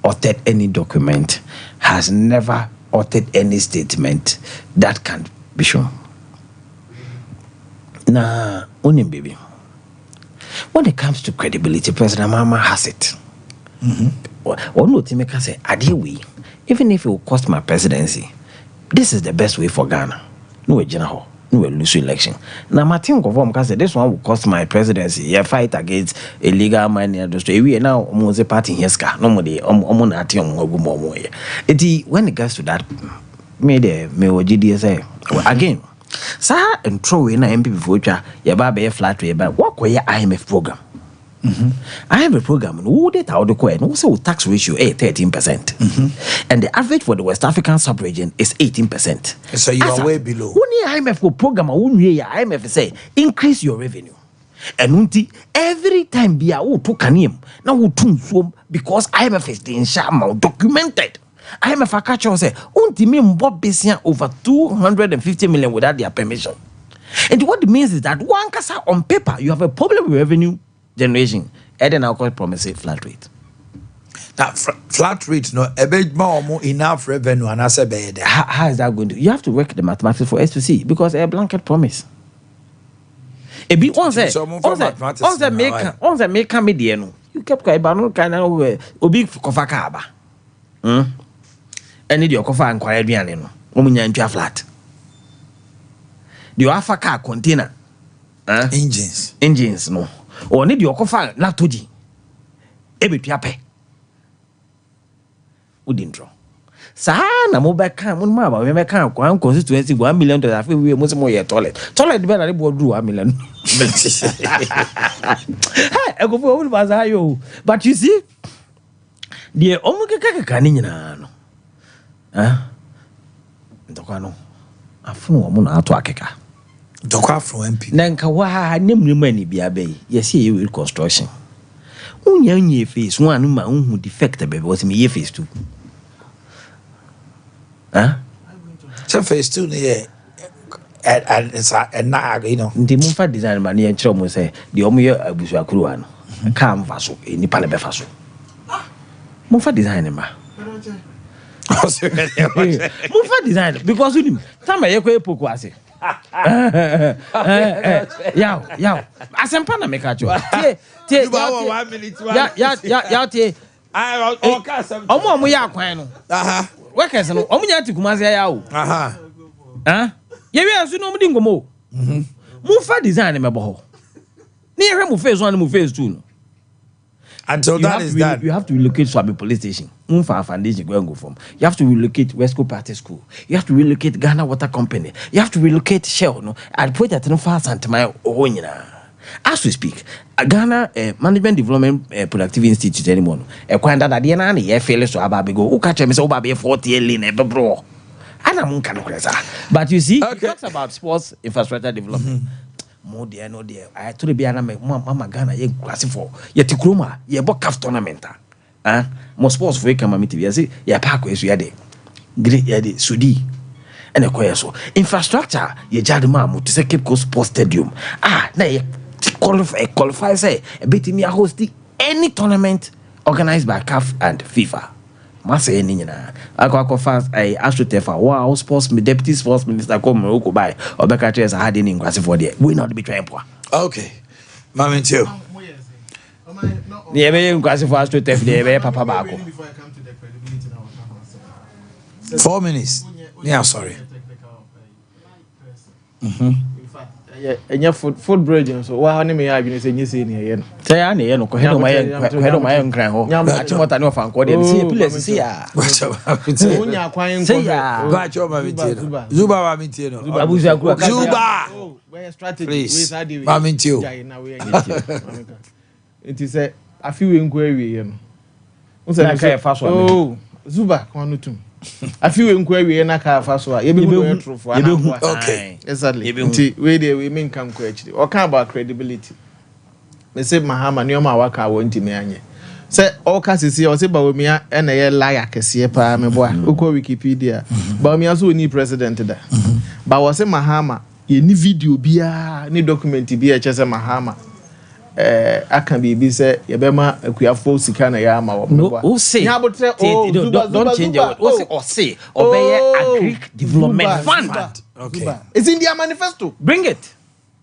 authored any document, has never authored any statement that can be shown. Now, only baby. When it comes to credibility, President Mahama has it. One more thing, I say, Ade, even if it will cost my presidency, this is the best way for Ghana. No general, no lose election. Now, my thing of say this one will cost my presidency. Yeah, fight against illegal money industry. We now almost a party here, ska. No more the when it gets to that, me GDS again. Sir, and throw in a MP before ya ba flat rate, but what were your IMF program? IMF program, who did how the coin also tax ratio 13%. And the average for the West African sub-region is 18%. So you are way below. When the IMF program, IMF say increase your revenue. And every time be a to kanim now because IMF is the inshama documented. IMF a catch on say me Bob Bessian over 250 million without their permission. And what it means is that one kasa on paper you have a problem with revenue generation. And then I'll promise it flat rate. Now flat rate no a bit more enough revenue and I say bad. How is that going to? You have to work the mathematics for us to see because a blanket promise. A bit on the make mediano. You kept quiet, but no kind of big kofakaba. And need your coffee and quiet piano. Woman, flat. The Alpha car container engines no. Or need your coffee latoji. Every piape. Wouldn't draw. Sana mobile can one mama, we make can constituency $1 million. I feel we must more toilet. Toilet better than $1 million. Hey, I go for all bazaar you. But you see, the Omega canina. Dokano. Afunu woman ato akeka. Dokwa from MP. Nanka wa nem money bia be. Yes, you will construction. Unya face one ma unhu defect be because me ye face 2. So phase 2 yeah. And it's na you know. Ndi mumfa design man ye nchiro mo say the omo ye abusu akruwa no. Ka mfa so enipa le befa so. Mumfa design ma. Mumfa design because you time ye ko epoku ase. Yaw. Asempa na make acho. Tie. Ya tie. Omo ya kwan no. Workers no omunya tikumaze ya o. Ye wi asu no mudi ngomo. Mumfa design me bo ho. Ni ehwe mu phase 1 and mu phase 2 no. Until that is done, you have to relocate Swabi police station. Mumfa foundation go from. You have to relocate West Coast Party School. You have to relocate Ghana Water Company. You have to relocate Shell. No, I'd put that no fast and my own. As we speak, Ghana Management Development Productivity Institute anymore. A quanta that the nani ye fail so ababigo. Who catch me so baby 40 lane bro. But you see, he talks about sports infrastructure development. More dear, no dear. I told you, Mama Ghana, ye classify. Ye Tikruma, ye Bokaf tournament. More sports for come meet you. See, ye parkways, ye de. Great, ye de Sudi. And a choir so. Infrastructure, ye Jadma, to say Cape Coast Sports Stadium. Now ye qualify, say, a bit in your hosting any tournament organized by CAF and FIFA. Masa yenina akwa fans I astrotefa wow sports deputy sports minister come Morocco by obeka chairs had in kwase for there we not be trying poa. Okay mama too ne be nkwase for astro tef de be papa baako 4 minutes. Yeah, sorry. Enya food bridge so wa ne me ya adwene se nyese ne ye no say ya ne ye no ko hedo ma ye nkran ho achimota ne ofa nko de se pillars se ya unya kwan say ya Go at your mammy. Zuba mammy no. abuzu akura Zuba. where strategy Please. we side Mammy too. it is a afiwe nko awie no unse na kai fa so oh Zuba kwa no tum afiwe nko awie na ka fa so a ye be hu trofo ana Okay. exactly nti we dey we mean kan ko actually o kan about credibility me say Mahama ne o ma waka wo ntimi anye say o ka sisi o say Bawumia na ye liar kese pa me boa uko Wikipedia Bawumia so ni president da ba wo say Mahama ye ni video bia ni document bia che say Mahama aka bibi say ye be ma akuafo sika na ya ma wo me boa o say don't change it o say obey agric development fund. Okay. It's in their manifesto. Bring it.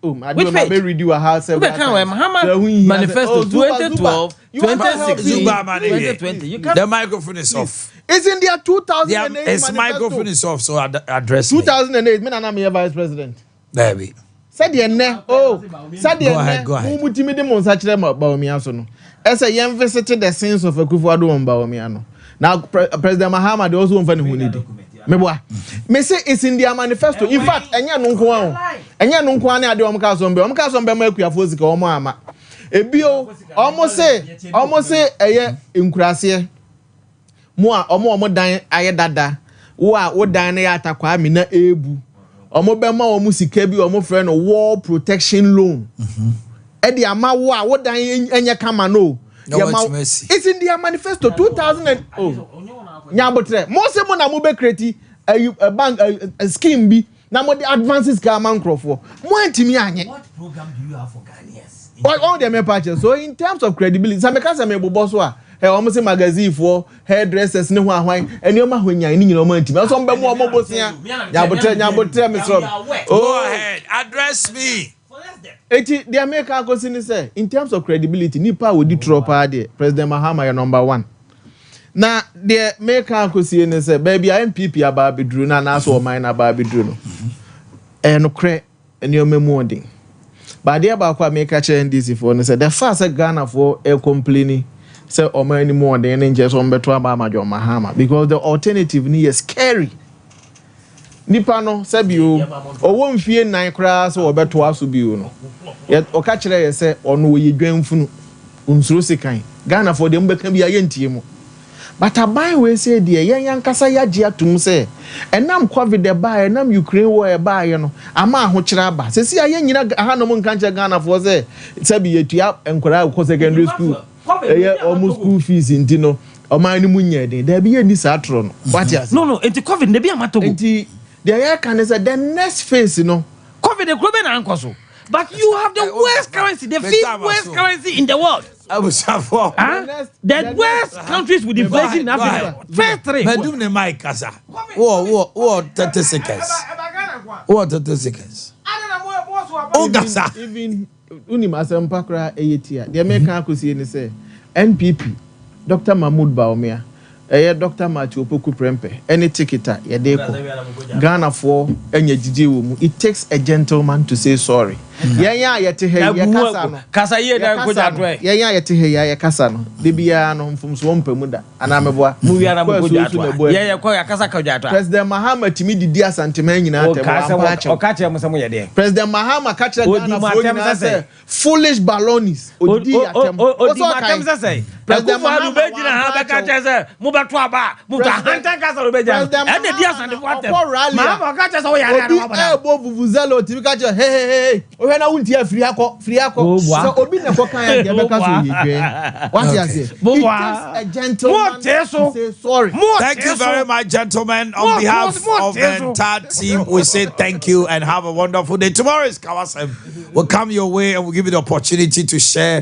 Which page? Read you a house. Mahama manifesto 2012, 2016, Zuba, man, 2020. The microphone is off. It's in their 2008 Its microphone is off, so address me. 2008, me na me vice president. There we. Said the ne. Oh, said the ne. Go ahead. Who mutimi de mon sachire Bawumia so no. Ese yem visited the sins of Akufo-Addo on Bawumia no. Now President Mahama they also won for who need. Me boa. Me say it's in their manifesto. In fact, enya no nko an. Enya no nko an ade om ka so mbe. Om ka so mbe ma akuafo sika om ama. Ebio, almost say eye nkurase. Mo a om dan aye dada. Wo dan na ya atakwa mi na ebu. Om be ma om sika bi om frɛ no war protection loan. E di ama wo dan enya kama no. It's in their manifesto 2000 and Nyabotre. Most of na mo be create a bank a scheme bi na mo the advances ka man crofo. Mo antimi anye. What program do you have for Ghanaians? All them patches. So in terms of credibility, some because me bobo so a he almost say magazine for hairdressers ne ho ahwan eni o ma hwanyan ni nyina o ma antimi. So mbe mo bosia. Nyabotre me so. Go ahead. Address me. Eti the America go say in terms of credibility, nipa wo di tropa de President Mahama your number 1. Na the America go say ne say baby MPP aba bedru na so man aba bedru no. No kre eni o memu odin. But there ba kwa America che NDC for ne say the first Ghana for complaining say o man ni more than nje so mbeto aba amajo Mahama because the alternative ni is scary. Nipa no sabi o owo mfie nan kra so obeto aso bi o no ye o ka kire ye se ono ye dwanfunu unsuro sekan Ghana for dem beka bi aye ntie mu but aban we say de yen yankasa yaje atum se enam covid e ba enam Ukraine war e ba ye no ama ho kire aba se si aye nyina ha no mo nka nche Ghana for say sabi ye tua enkora ko secondary school ye almost school fees inti no o man ni munye den da bi ye ni sa atro no what ya no enti covid ne bi amatogo enti the air can is the next phase, you know. COVID the global ankoso. But you have the worst currency, the 5th worst currency in the world. I was for the worst countries with inflation in Africa. First 3. Madum ne mic kasa. What 30 seconds. What 30 seconds. Oh gasa. Even Unima Sempakra Eyetia. The American could see say NPP Dr. Mahmoud Bawumia. Dr. Matthew Opoku Prempe, any ticketer, Ghana for any GG. It takes a gentleman to say sorry. Yeah, yet here, Casaya, yet here, Casano, Libiano from Sompa Muda, and I'm a boy, Muviana, President Mahama to me, the dear Santimania, or catch him somewhere there. President Mahama catch a foolish ballonis. President Mahama, Muba Twaba, Muba Hunter Castle, and the dear Santimania, hey, when I won't hear Friako, so Obi na Kokan Yabaka. What you say? A gentleman say sorry. Thank you very much, gentlemen. On behalf of the entire team, we say thank you and have a wonderful day. Tomorrow is Kawasem. We'll come your way and we'll give you the opportunity to share